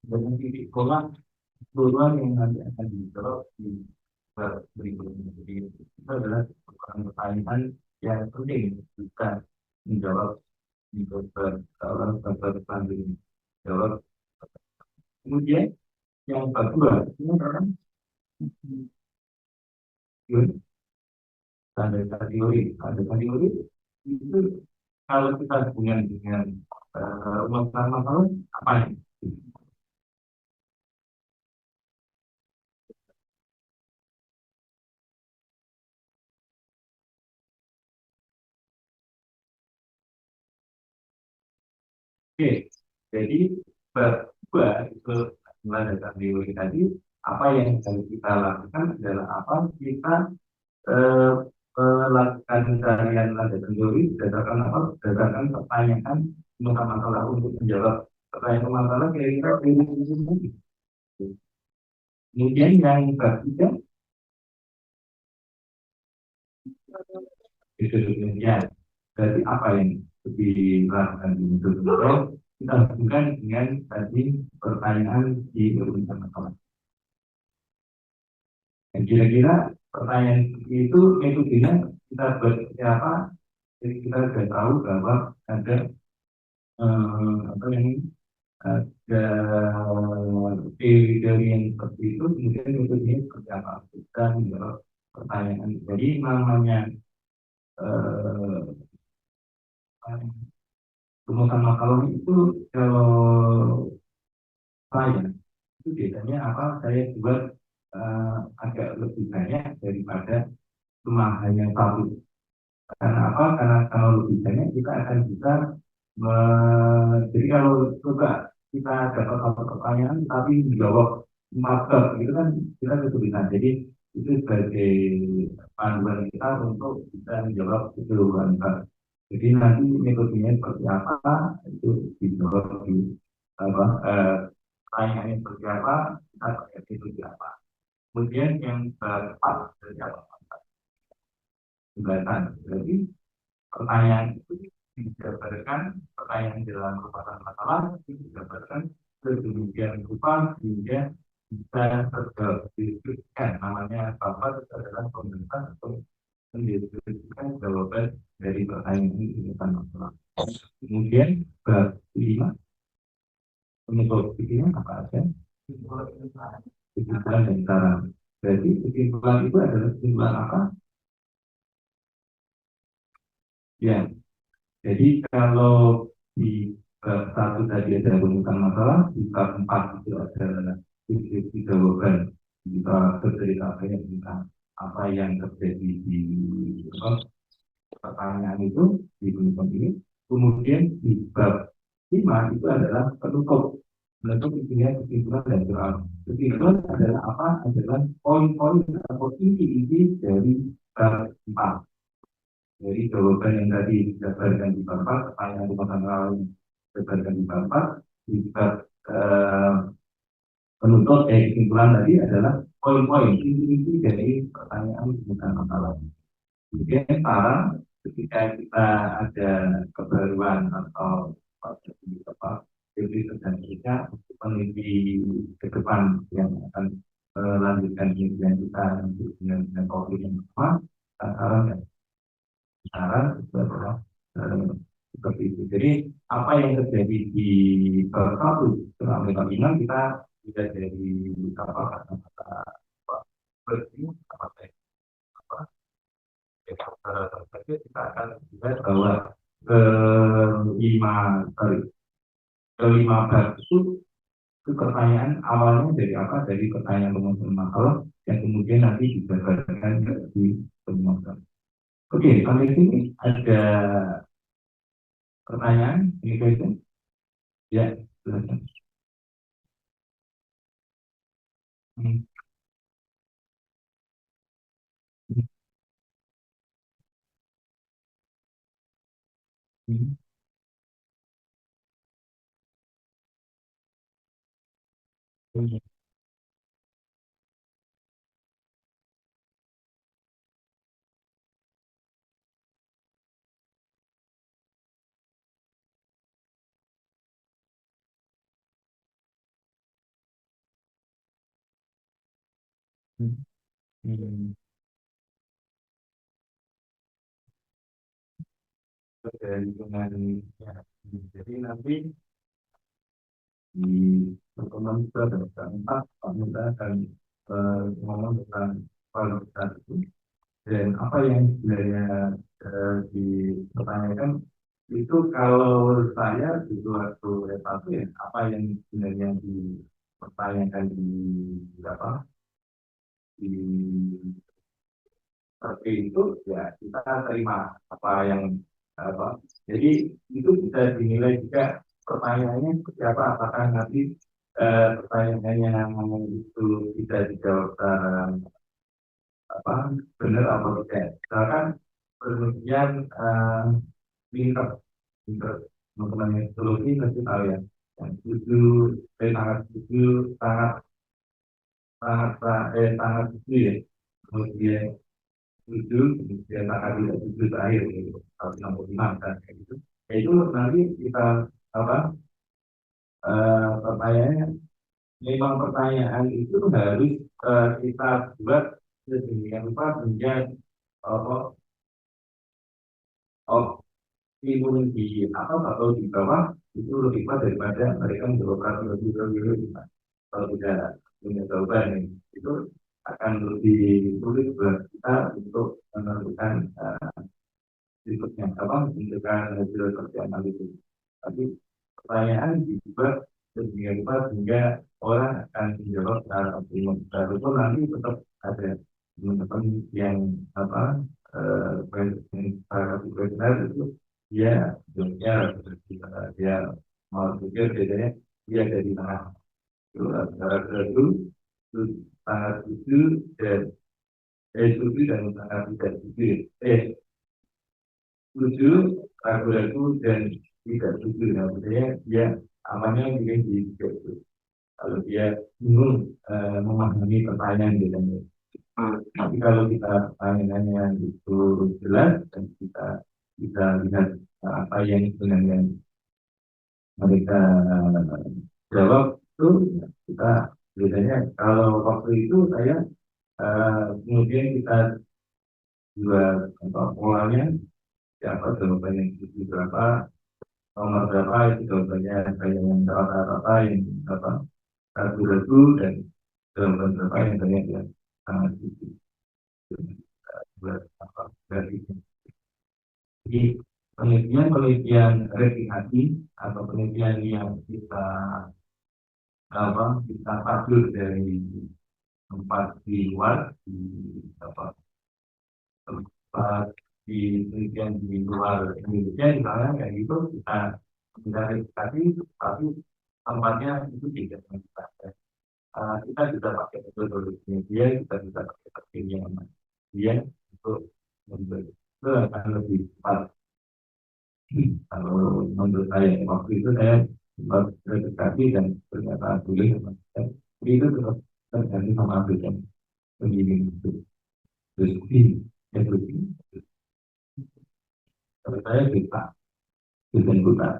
dengan titik kolak keluar yang nanti akan dijawab di berikutnya. Jadi itu adalah pertanyaan yang penting kita menjawab di dalam selanjutnya. Jawab. Kemudian yang kedua ini adalah tanda kategori itu kalau kita hubungan dengan masalah apa ya? Oke, jadi berdua itu tanda teori tadi apa yang harus kita lakukan adalah apa kita eh, melakukan pencarian landasan teori berdasarkan apa? Berdasarkan pertanyaan masalah untuk menjawab pertanyaan masalah kira-kira ini. Kemudian yang ketiga itu demikian. Berarti apa yang dilakukan di itu? Kita hubungkan dengan tadi pertanyaan di urutan masalah. Dan kira-kira pertanyaan itu metodenya kita buat apa? Jadi kita sudah tahu bahwa ada apa yang ada teori yang seperti itu, kemudian metodenya seperti apa? Kita menjawab pertanyaan. Jadi namanya eh, rumusan makalah itu kalau saya itu biasanya apa saya buat agak lebih banyak daripada cuma hanya satu. Karena apa? Karena kalau lebih banyak kita akan bisa jadi kalau coba kita dapat satu pertanyaan tapi menjawab empat gitu kan kita kesulitan. Jadi itu sebagai panduan kita untuk bisa menjawab keseluruhan. Jadi nanti metodenya seperti apa itu dijawab di apa pertanyaannya seperti apa kita pakai metode apa. Kemudian yang keempat dari apa? Jembatan. Jadi pertanyaan itu dijabarkan pertanyaan dalam merupakan masalah dijabarkan sedemikian rupa sehingga bisa terjawab dideskripsikan namanya apa itu adalah pembentukan atau mendeskripsikan jawaban dari pertanyaan ini merupakan masalah. Kemudian bab 5 penutup pikirnya apa aja? Kesimpulan dan saran. Jadi kesimpulan itu adalah kesimpulan apa? Ya, jadi kalau di bab 1 tadi ada rumusan masalah, di bab 4 itu ada deskripsi jawaban. Kita bercerita banyak tentang apa yang terjadi di pertanyaan itu di rumusan ini. Kemudian di bab 5 itu adalah penutup. Penutup isinya kesimpulan dan doa. Kesimpulan adalah apa? Adalah poin-poin atau inti-inti dari bab 4. Jadi jawaban yang tadi dijabarkan di bab 4, pertanyaan rumah tangga yang dijabarkan di bab 4, di bab penutup kesimpulan tadi adalah poin-poin inti-inti dari pertanyaan rumah tangga. Kemudian saran ketika kita ada kebaruan atau apa teori dan kita peneliti ke depan yang akan melanjutkan penelitian kita dengan COVID yang sama, saran itu adalah seperti itu. Jadi apa yang terjadi di satu selama 5 kita tidak dari apa kata-kata bersih apa apa kita akan lihat bahwa kelima sorry kelima bab itu pertanyaan awalnya dari apa dari pertanyaan pemohon masalah yang kemudian nanti dijabarkan di pemohon. Oke, sampai sini ada pertanyaan, ini question? Ya, silakan. Hmm. Hmm. Hmm. Hmm. Hmm. Dari dengan ya, jadi nanti di pertemuan kita ada empat kita akan ngomong tentang kualitas itu dan apa yang sebenarnya dipertanyakan itu kalau saya di waktu S1 ya apa yang sebenarnya dipertanyakan di apa di seperti itu ya kita terima apa yang apa jadi itu bisa dinilai juga pertanyaannya seperti apa apakah nanti pertanyaannya yang itu bisa dijawab apa benar atau tidak misalkan penelitian pinter pinter teman-teman yang psikologi pasti tahu ya yang setuju sangat setuju sangat sangat sangat setuju ya kemudian tujuh, kemudian maka tidak tujuh terakhir gitu, 165 kan kayak gitu. Ya, itu nanti kita apa pertanyaannya, memang pertanyaan itu harus kita buat sedemikian rupa sehingga apa optimum di atas atau di bawah itu lebih kuat daripada mereka menjawab lebih kalau tidak punya jawaban itu akan lebih sulit buat kita untuk menentukan berikutnya apa menentukan hasil kerjaan itu. Tapi pertanyaan dibuat sedemikian rupa sehingga orang akan menjawab secara optimum. Walaupun nanti tetap ada teman-teman yang apa para kuesioner itu dia jawabnya dia mau pikir bedanya dia dari tengah itu antara itu sangat setuju dan setuju dan sangat tidak setuju setuju ragu-ragu dan tidak setuju. Nah, maksudnya dia amannya mungkin di situ. Kalau dia bingung memahami pertanyaan gitu. Tapi kalau kita pertanyaannya itu jelas dan kita bisa lihat apa yang sebenarnya mereka jawab itu kita biasanya kalau waktu itu saya kemudian kita jual apa polanya siapa jawabannya itu berapa nomor berapa itu jawabannya saya yang rata-rata yang apa ragu-ragu dan jawaban berapa yang banyak yang sangat tinggi buat apa dari jadi penelitian replikasi atau penelitian yang kita apa kita tampil dari tempat di luar di apa tempat di penelitian di luar Indonesia misalnya kayak gitu kita replikasi tapi tempatnya itu tidak kita kita bisa pakai metodologi dia kita bisa pakai teknik yang dia untuk membeli itu akan lebih cepat. Kalau menurut saya waktu itu saya sempat verifikasi dan ternyata boleh tapi itu tetap tergantung sama aplikasi pembimbing itu diskusi diskusi kalau saya bisa buta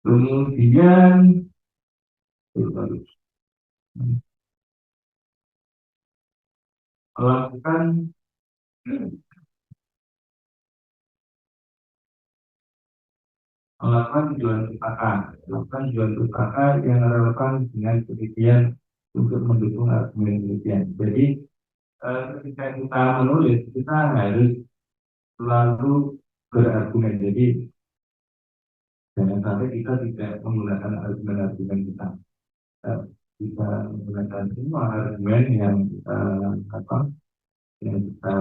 kemudian melakukan melakukan jualan pustaka yang relevan dengan penelitian untuk mendukung argumen penelitian. Jadi ketika kita menulis kita harus selalu berargumen. Jadi jangan sampai kita tidak menggunakan argumen-argumen kita. Kita bisa menggunakan semua argumen yang apa yang kita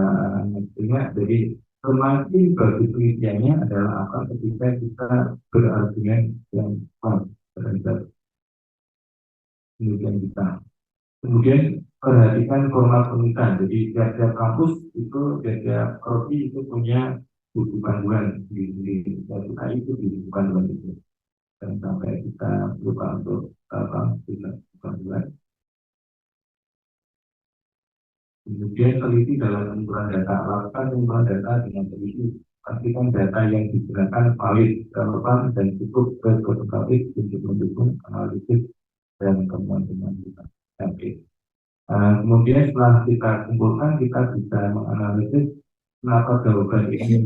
punya. Jadi semakin bagus penelitiannya adalah apa ketika kita berargumen yang kuat terhadap penelitian kita. Kemudian perhatikan format penelitian. Jadi tiap-tiap kampus itu tiap-tiap prodi itu punya buku panduan di kita itu di buku panduan itu. Dan sampai kita lupa untuk apa buku panduan. Kemudian teliti dalam pengumpulan data, lakukan pengumpulan data dengan teliti, pastikan data yang digunakan valid, relevan, dan cukup berkualitatif untuk mendukung analisis dan temuan-temuan kita. Oke. Kemudian setelah kita kumpulkan, kita bisa menganalisis kenapa jawaban ini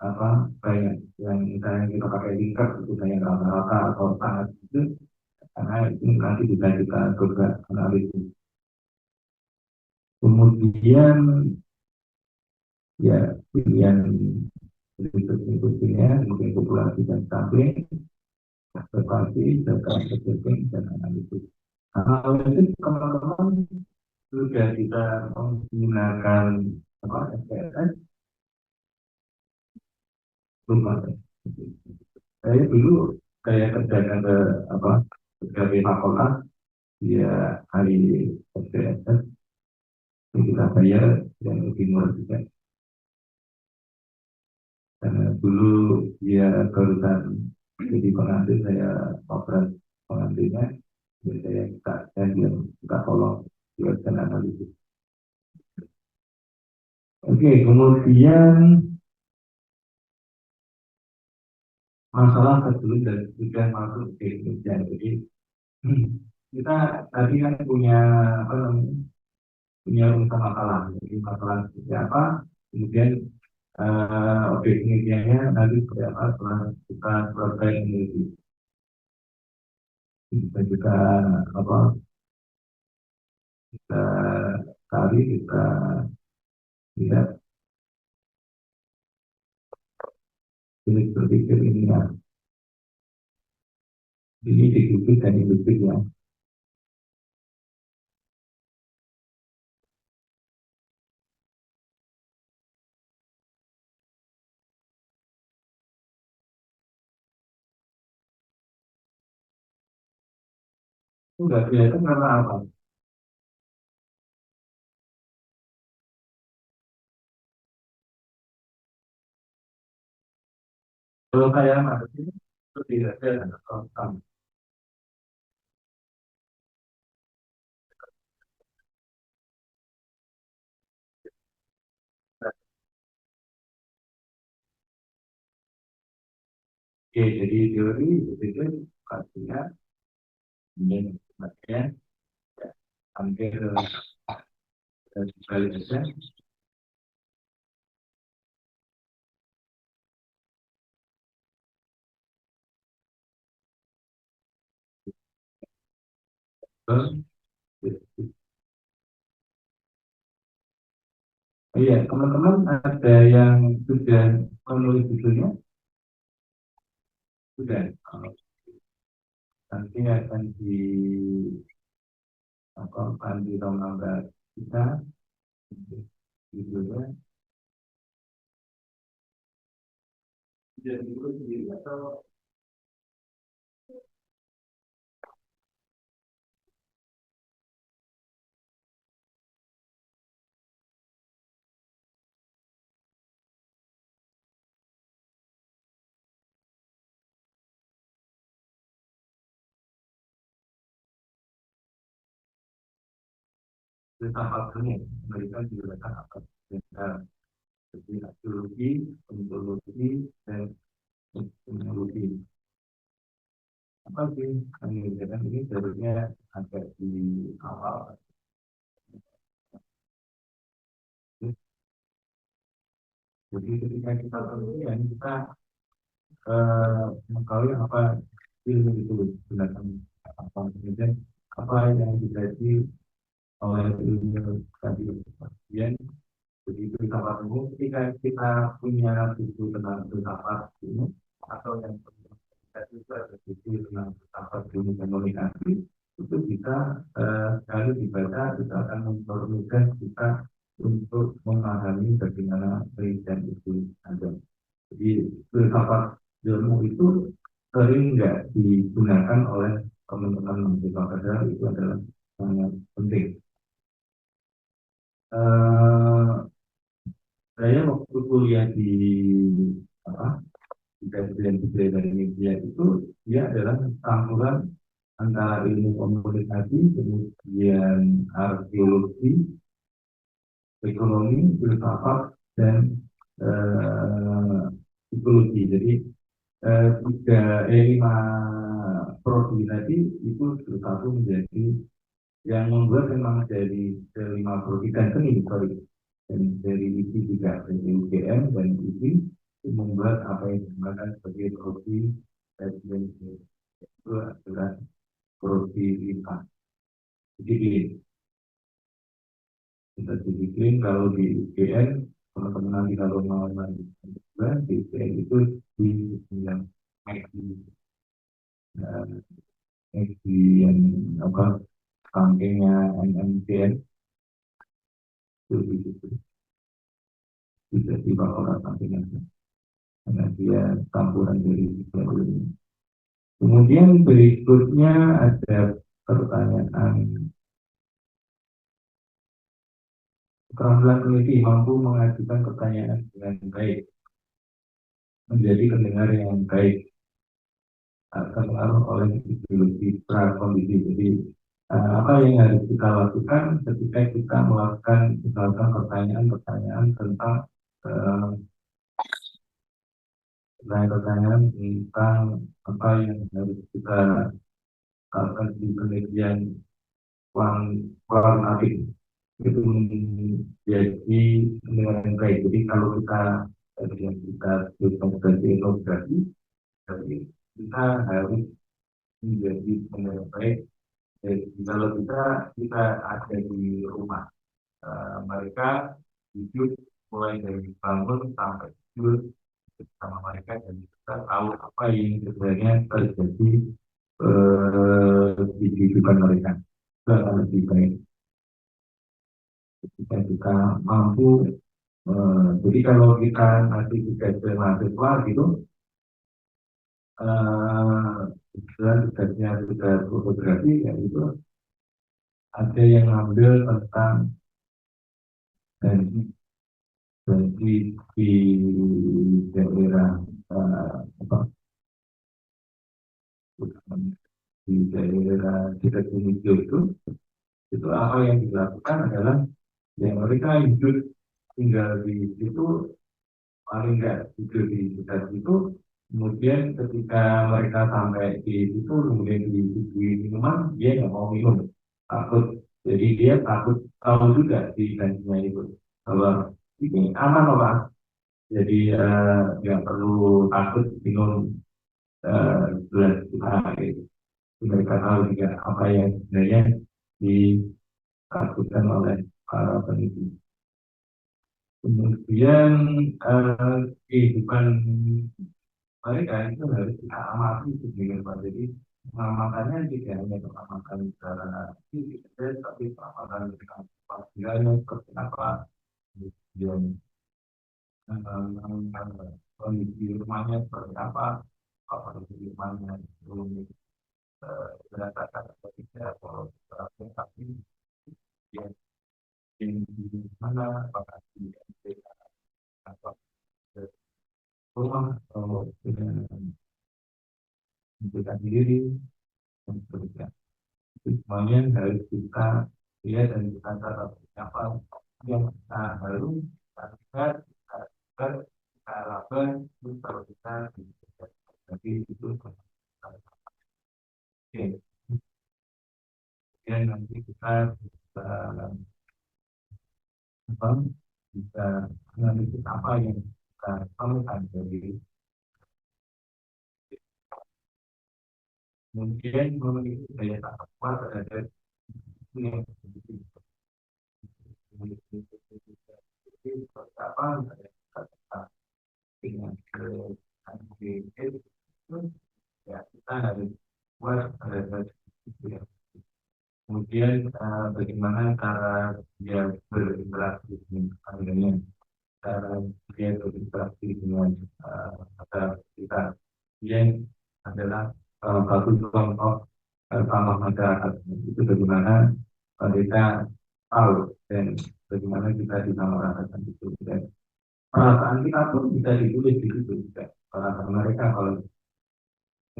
apa banyak yang misalnya kita pakai tingkat itu banyak rata-rata atau sangat itu, karena itu nanti bisa kita coba analisis. Kemudian ya pilihan berikutnya mungkin populasi dan sampling, observasi, data statistik dan analisis. Analisis teman-teman sudah kita menggunakan apa SPSS belum. Saya dulu saya kerjakan ke apa sebagai fakultas dia hari SPSS kita bayar yang lebih murah juga. Karena dulu dia barusan jadi pengantin saya operas pengantinnya jadi saya minta dia tolong buatkan analisis Oke, kemudian masalah sebelum dan sudah masuk ke Indonesia. Jadi kita tadi kan punya apa namanya, punya rumus masalah. Jadi masalah seperti apa, kemudian objek penelitiannya nanti seperti apa setelah kita selesai meneliti. Kita juga apa kita cari kita lihat jenis berpikir ini ya. Ini dikutip dan induktif ya. Enggak kelihatan karena apa? Kalau saya masuk ini itu tidak ada kontak. Oke, jadi teori itu artinya ini maksudnya ya, hampir sekali saja. Terus, iya teman-teman ada yang sudah menulis judulnya sudah. Kalau nanti akan di apa akan di nomor kita judulnya sudah ditulis sendiri atau filsafat ini mereka juga apa? Jadi astrologi, ontologi, dan teknologi. Apa sih penelitian ini sebenarnya agak di awal. Jadi ketika kita penelitian kita mengetahui apa ilmu itu gunakan apa kemudian apa yang dikaji oleh ilmu tadi kemudian begitu filsafat umum ketika kita punya buku tentang filsafat ini atau yang kita juga ada buku tentang filsafat ilmu komunikasi itu bisa sekali dibaca kita akan mempermudah kita untuk memahami bagaimana penelitian itu ada. Jadi filsafat ilmu itu sering nggak digunakan oleh teman-teman mahasiswa, padahal itu adalah sangat penting. Eh, saya waktu kuliah di apa di kajian budaya dan media itu dia adalah campuran antara ilmu komunikasi, kemudian arkeologi, ekonomi, filsafat dan psikologi. Jadi lima prodi tadi itu bersatu menjadi yang membuat memang dari kelima prodi dan seni sorry dan dari IPI juga dari UGM dan IPI itu membuat apa yang dinamakan sebagai prodi residensi itu adalah prodi IPA. Jadi kita dibikin kalau di UGM teman-teman nanti kalau mau lanjutkan di UGM itu di yang di yang apa sampingnya MMPN itu bisa dibawa orang sampingnya karena dia campuran dari tiga ini. Kemudian berikutnya ada pertanyaan keterampilan peneliti mampu mengajukan pertanyaan dengan baik menjadi pendengar yang baik terpengaruh oleh ideologi prakondisi. Jadi Apa yang harus kita lakukan ketika kita melakukan misalkan pertanyaan-pertanyaan tentang eh, pertanyaan-pertanyaan tentang apa yang harus kita lakukan di penelitian kualitatif itu menjadi penilaian yang baik. Jadi kalau kita yang kita sebutkan sebagai etnografi, jadi kita harus menjadi penilaian yang baik. Jadi kalau kita ada di rumah, mereka hidup mulai dari bangun sampai tidur bersama mereka dan kita tahu apa yang sebenarnya terjadi di kehidupan mereka. Itu akan lebih baik ketika kita mampu. Jadi kalau kita nanti juga ke mahasiswa gitu, dan tugasnya sudah fotografi, ya itu ada yang ngambil tentang janji janji di daerah apa di daerah dekat Indonesia itu apa yang dilakukan adalah yang mereka hidup tinggal di situ paling nggak tidur di sekitar itu, kemudian ketika mereka sampai di situ kemudian disuguhi minuman dia nggak mau minum, takut. Jadi dia takut, tahu juga di janjinya itu bahwa ini aman loh Pak, jadi nggak perlu takut minum gelas kita gitu. Mereka tahu juga apa yang sebenarnya ditakutkan oleh para peneliti. Kemudian kehidupan mereka itu harus kita amati sebenarnya Pak. Jadi pengamatannya tidak hanya pengamatan secara fisik saja, tapi pengamatan tentang panggilannya seperti apa, kemudian kondisi rumahnya seperti apa kondisi rumahnya belum berantakan atau tidak, kalau tapi dia di mana, apakah di atau rumah atau dengan menjaga diri dan seterusnya. Itu semuanya harus kita lihat dan kita catat apa yang kita harus kita lihat, kita lakukan itu kalau kita jadi itu oke. Dan nanti kita bisa apa, bisa analisis apa yang kita perlukan dari mungkin memiliki daya tangkap kuat terhadap yang seperti apa kata dengan ke itu ya kita harus kuat terhadap itu ya. Kemudian bagaimana cara dia berinteraksi dengan anggotanya, cara dia berinteraksi dengan masyarakat kita, yang adalah salah satu contoh tambah masyarakat itu bagaimana mereka tahu dan bagaimana kita bisa merasakan itu, dan perasaan kita pun bisa ditulis di situ juga perasaan mereka kalau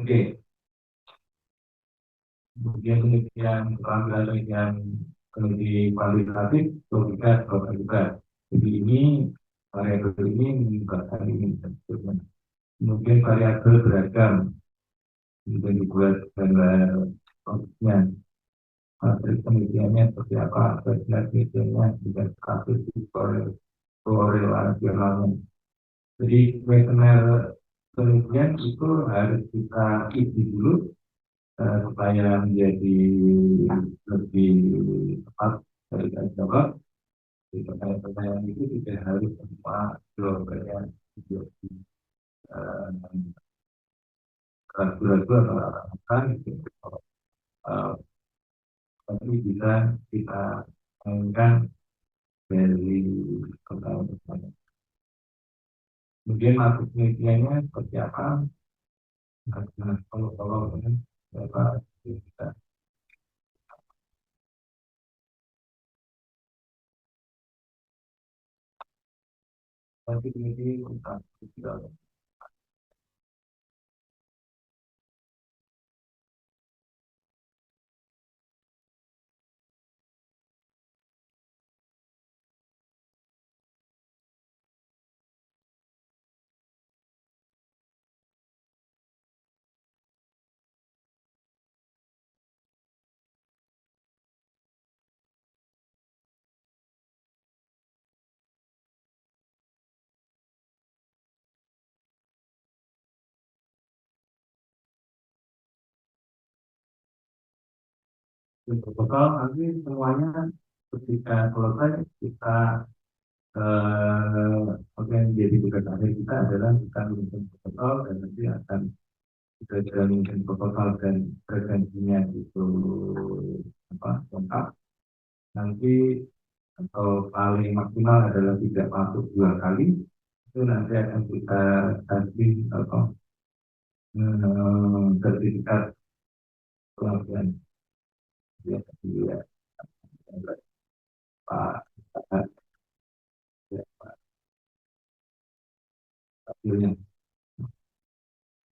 oke. Kemudian penelitian keterampilan penelitian peneliti kualitatif logika juga. Jadi ini variabel ini menimbulkan ini dan seterusnya. Kemudian variabel beragam kemudian dibuat gambar konteksnya, materi penelitiannya seperti apa, hasil penelitiannya juga kasus korelasionalnya. Jadi kuesioner penelitian itu harus kita isi dulu supaya menjadi lebih tepat dari jawab. Jadi pertanyaan-pertanyaan itu tidak harus semua jawabannya menjadi ragu-ragu atau alasan gitu. Tapi bisa kita mainkan dari pertanyaan-pertanyaan. Kemudian masuk penelitiannya seperti apa? Nah, kalau ini berapa kita tapi ini tentang tidak protokol nanti semuanya ketika selesai kita oke yang jadi tugas akhir kita adalah kita menyusun protokol dan nanti akan kita sudah menyusun protokol dan presensinya itu apa lengkap nanti atau paling maksimal adalah tidak masuk 2 kali itu nanti akan kita kasih apa sertifikat pelatihan ya, ya, Pak Pak ya, Pak Hasilnya.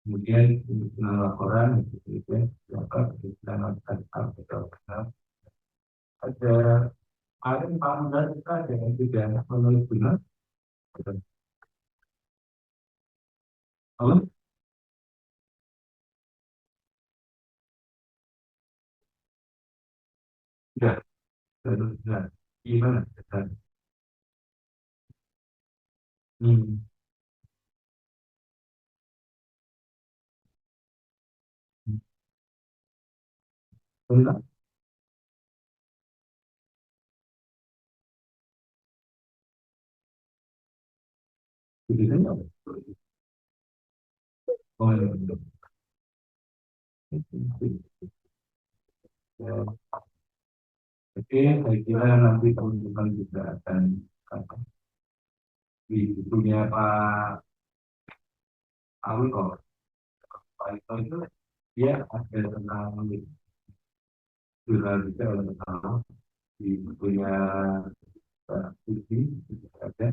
Kemudian penyusunan laporan itu dapat kita lakukan betul. Ada kemarin Pak Muda kita ada yang tidak menulis benar. Halo, sudah, sudah. Gimana? Hmm, benar. Tulisannya apa? Oh, iya. Ya, oke, saya kira nanti teman-teman juga akan apa, di bukunya Pak Awi kok. Pak Ito itu dia ada tentang jurnal juga kalau nggak salah di bukunya Susi itu ada.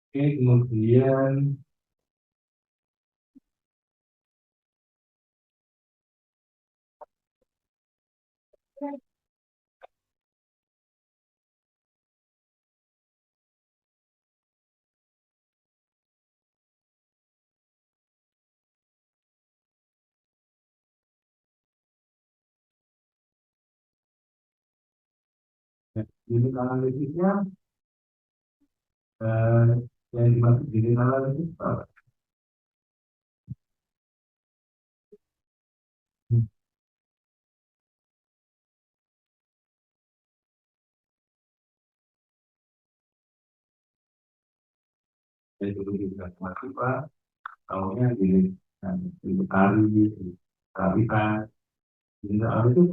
Oke, kemudian ya, unit analisisnya eh, yang dimaksud unit analisis apa? Hmm, Saya dulu juga mahasiswa, tahunya di Bekari, di Kapitan, unit analisis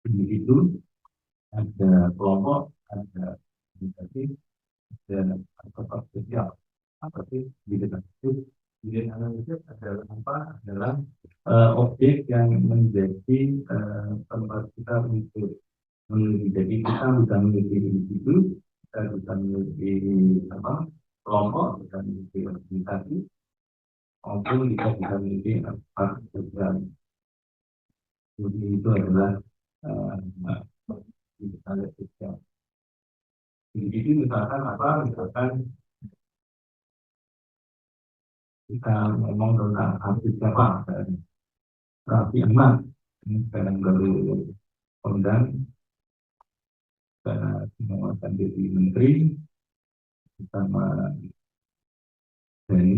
begitu ada kelompok, ada organisasi, dan atau sosial apa sih bidang analisis bidang analisis adalah apa adalah objek yang menjadi tempat kita untuk meneliti jadi kita bisa meneliti individu kita bisa meneliti apa kelompok bisa meneliti organisasi maupun kita bisa meneliti apa sosial jadi itu adalah bidang analisis ya. Jadi misalkan apa misalkan kita ngomong tentang artis siapa Raffi Ahmad ini sekarang baru kondang karena menguasai jadi menteri bersama Dhani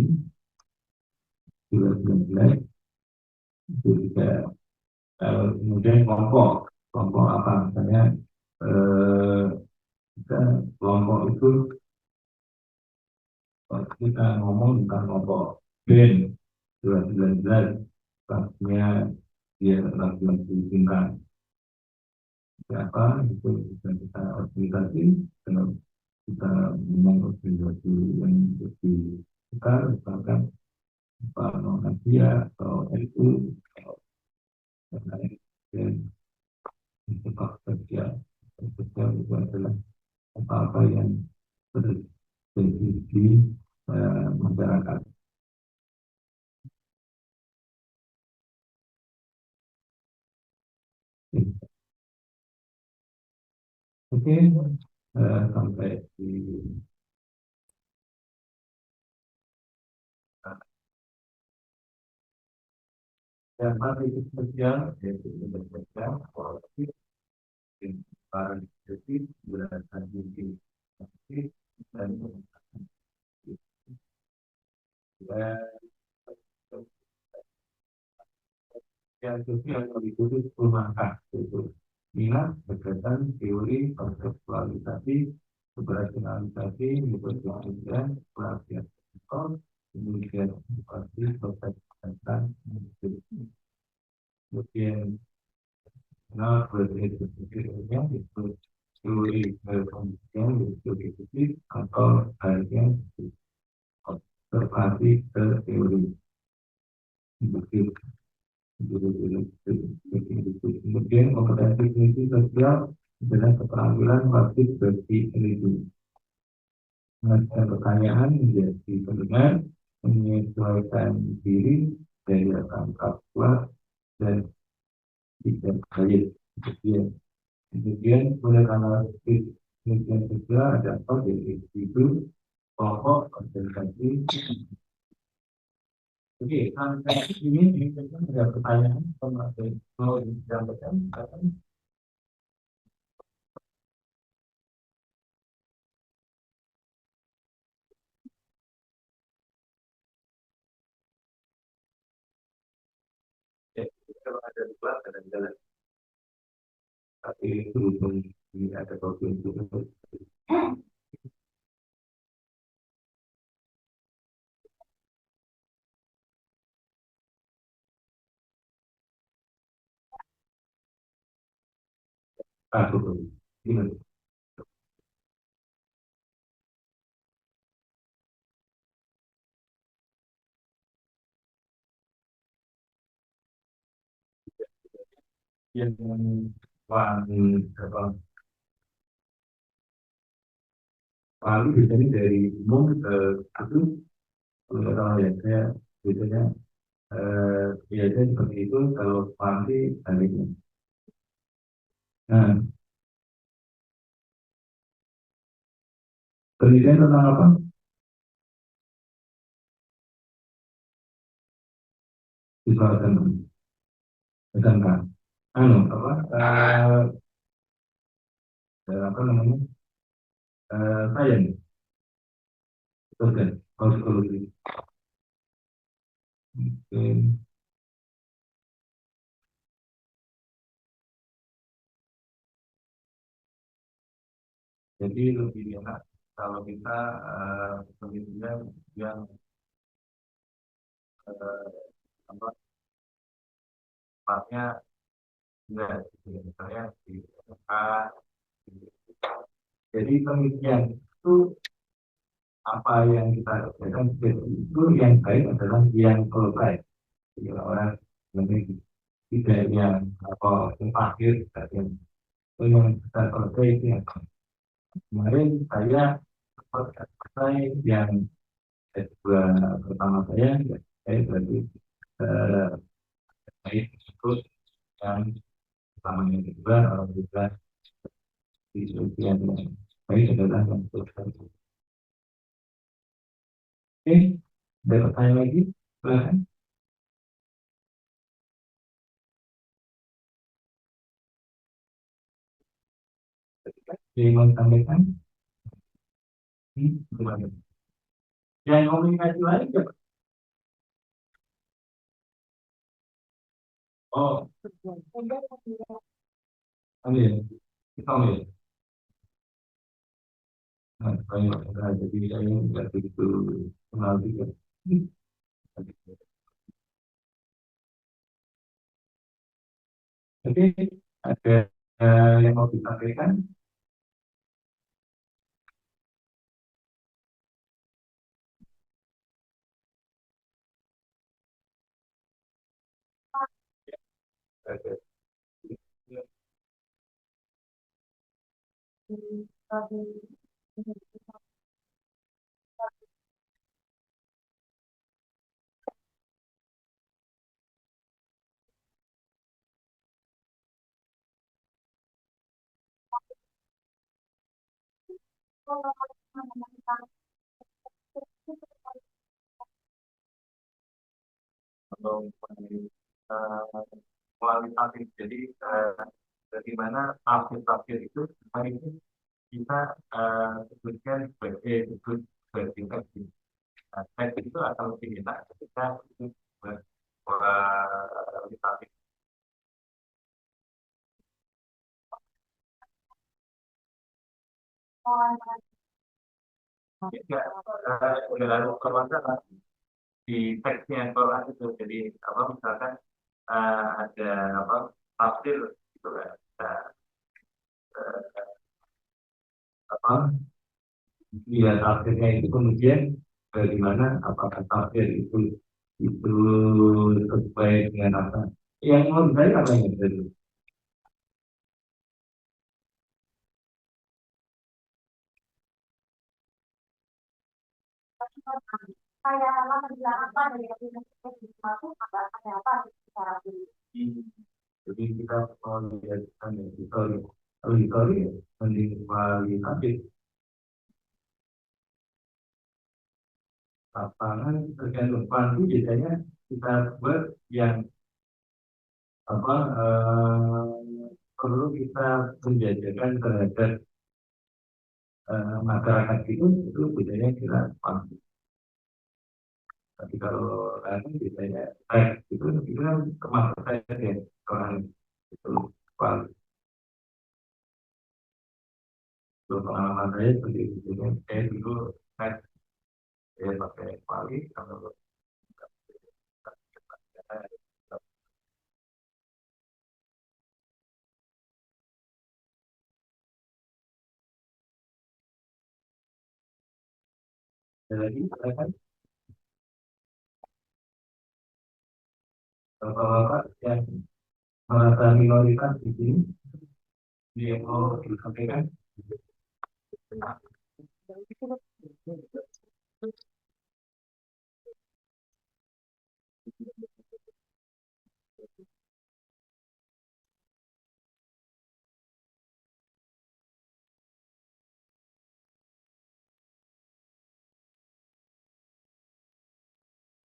2019 itu juga kemudian kelompok kelompok apa misalnya eh, kita kelompok itu kita ngomong tentang kelompok BEN 2019 pastinya dia lagi bintang siapa itu bisa kita organisasi kalau kita memang organisasi yang lebih besar misalkan Pak Muhammadiyah atau NU atau yang lain dan untuk sosial sosial itu adalah apa-apa yang terjadi di masyarakat. Oke, sampai di Dan partai sosial yaitu sosial, politik, paralitik, gerakan tinggi, dan yang sosial meliputi 10 langkah, yaitu minat, kegiatan, teori, kontekstualisasi, operasionalisasi, negosiasi, pelatihan sektor, kemudian edukasi, proses tentang kemudian berikutnya itu teori kemudian itu atau akhirnya observasi ke teori begitu. Kemudian kompetensi fungsi sosial adalah keterampilan wajib bagi individu mengajukan pertanyaan menjadi pendengar, menyesuaikan diri dari tangkap kuat dan tidak baik. Kemudian oleh analisis kemudian sosial ada apa dari itu pokok organisasi. Oke, sampai ini ada pertanyaan sama mau disampaikan. Kalau ada dua ada jalan, tapi itu belum ada problem itu. Betul. Gimana? Yang apa paling biasanya dari umum ke itu kalau ya saya biasanya biasanya seperti itu kalau pagi sebaliknya. Nah, penelitian tentang apa? Visual assembly. SMK. Anu apa? Apa namanya? Sains. Sosial. Psikologi. Oke. Jadi lebih enak kalau kita penelitian yang apa tempatnya enggak gitu ya. Misalnya di SMK. Jadi penelitian itu apa yang kita lakukan itu yang baik adalah yang selesai. Jadi orang lebih tidak yang apa yang akhir yang itu yang kita selesai itu yang kemarin saya sempat selesai yang kedua pertama saya berarti eh, baik terus yang pertama yang kedua alhamdulillah di yang baik adalah yang selesai. Oke, ada pertanyaan lagi? Silahkan. Yang mau sampaikan? Gimana? Yang komunikasi lain siapa? Oh, ambil. Kita ambil. Nah, jadi saya nggak begitu kenal juga. Oke, ada yang mau disampaikan? Oke. Atau eh, kualitatif. Jadi bagaimana tafsir-tafsir itu hari ini kita sebutkan sebagai teks. Teks itu akan lebih enak ketika itu kualitatif. Juga dalam Quran di teksnya Quran itu jadi apa misalkan ada apa tafsir gitu kan. Eh, apa ya tafsirnya itu kemudian bagaimana apakah tafsir itu sesuai dengan apa yang menurut saya apa yang terjadi. Jadi kita mau lihat history, kalau history mending kualitatif lapangan tergantung kuanti biasanya kita buat yang apa perlu kita menjajakan terhadap masyarakat itu biasanya kita kuanti. Tapi kalau nanti biasanya itu kan termasuk saya ya orang itu kuanti. Itu pengalaman saya seperti itu. Saya dulu tes saya pakai kuali kalau ada lagi saya kan bapak-bapak yang merasa minoritas di sini dia mau disampaikan.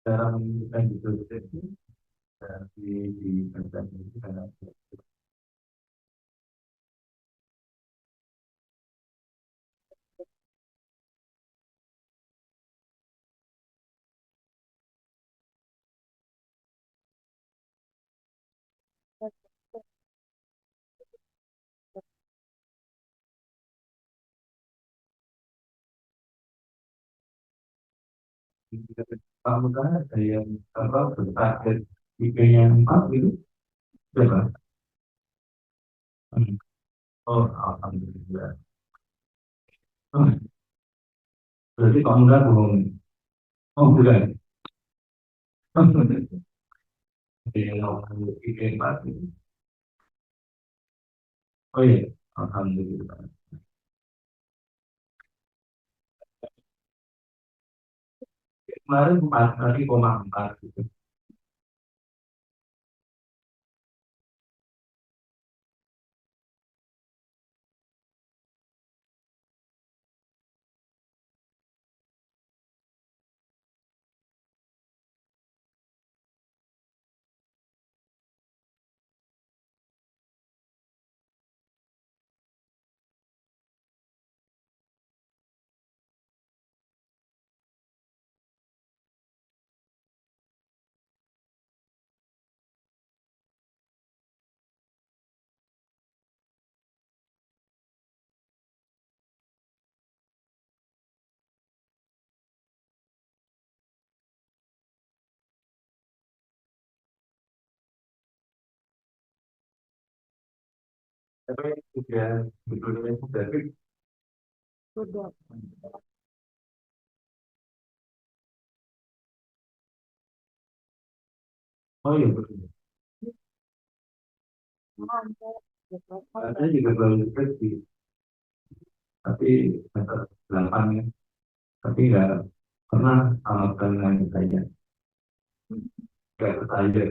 Dalam menunjukkan gitu di konten ini karena kamu kan ada yang apa bertarget IP yang 4 itu berapa? Oh, alhamdulillah. Oh, berarti kamu kan bohong. Oh, bukan. Yang IP 4 itu. Oh iya, alhamdulillah. Kemarin 4 tadi 4 gitu. Tapi sudah sebetulnya sudah fix. Oh iya betul. Saya juga baru skripsi, tapi semester 8 ya. Tapi nggak pernah alasan lain saja. Nggak saja.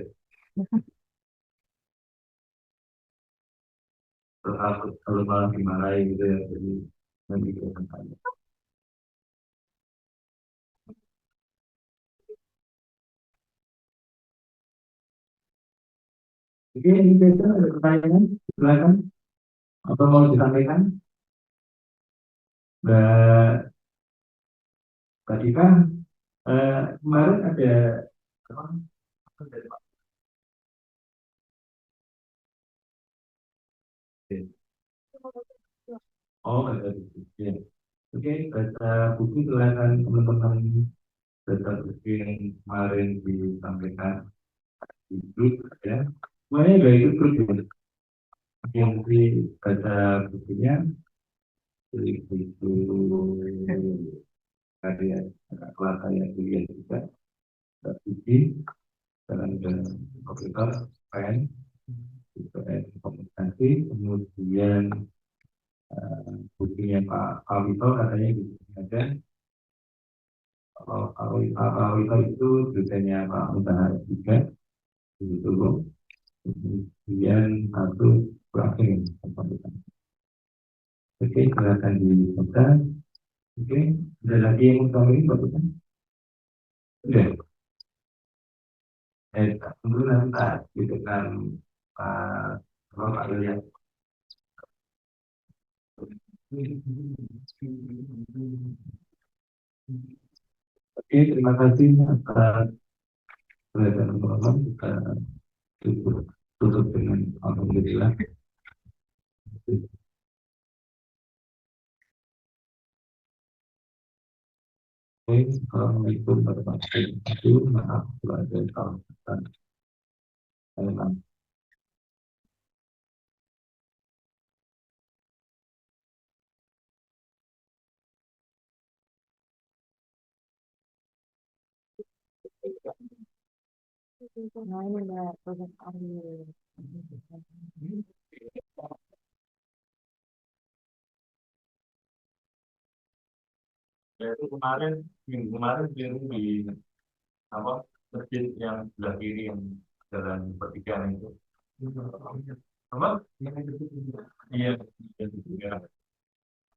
Terus aku selalu malah dimarahin gitu ya. Jadi nanti kita tanya. Oke, ini kita ada pertanyaan, silakan. Apa mau disampaikan? Mbak Tadi kan kemarin ada apa? Oh, ada buku. Ya. Oke, baca buku silakan teman-teman baca buku yang kemarin disampaikan di grup ya. Semuanya udah ikut grup ya. Yang baca bukunya dari buku karya kelas saya kuliah juga, Mbak Suci, dan komputer, pen, komunikasi, kemudian bukunya Pak Kawito katanya gitu ada. Kalau Kawito itu dosennya Pak Mutahar juga gitu loh. Kemudian satu terakhir komunikasi. Oke, silakan dibuka. Oke, ada lagi yang mau tambahin Pak Tuhan? Udah. Tunggu nanti gitu kan Pak Ilya. Oke, terima kasih atas perhatian teman-teman. Kita tutup dengan alhamdulillah. Oke, assalamualaikum warahmatullahi wabarakatuh. Maaf kalau ada kesalahan. Ya itu kemarin, minggu kemarin di apa masjid yang sebelah kiri yang jalan pertigaan itu. Apa? Iya, iya.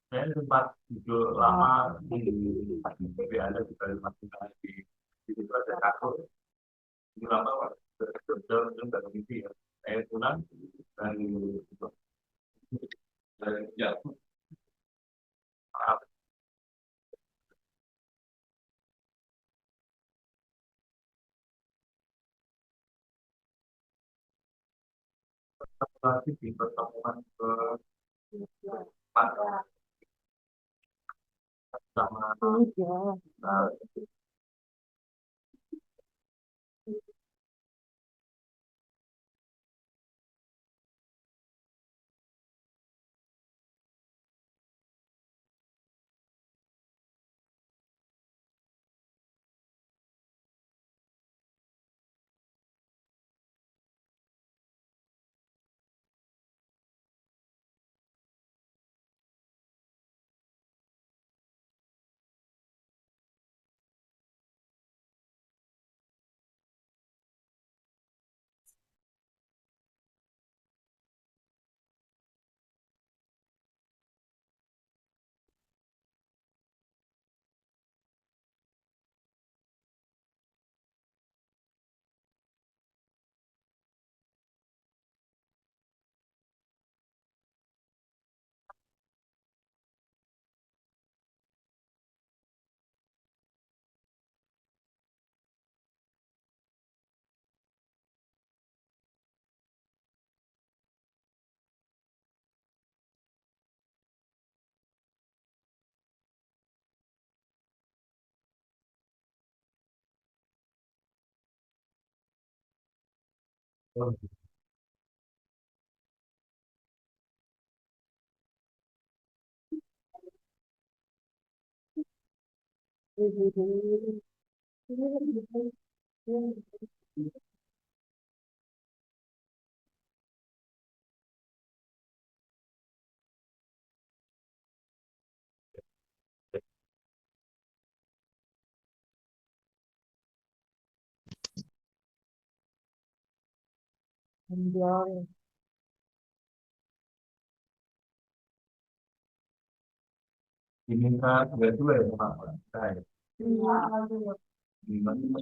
Saya sempat duduk lama di ada di Kalimantan di situ ada kasur. Itu lama jam dari mimpi ya. Saya pulang dan ya lagi di pertemuan ke empat sama diminta dua ya Pak saya. Gimana?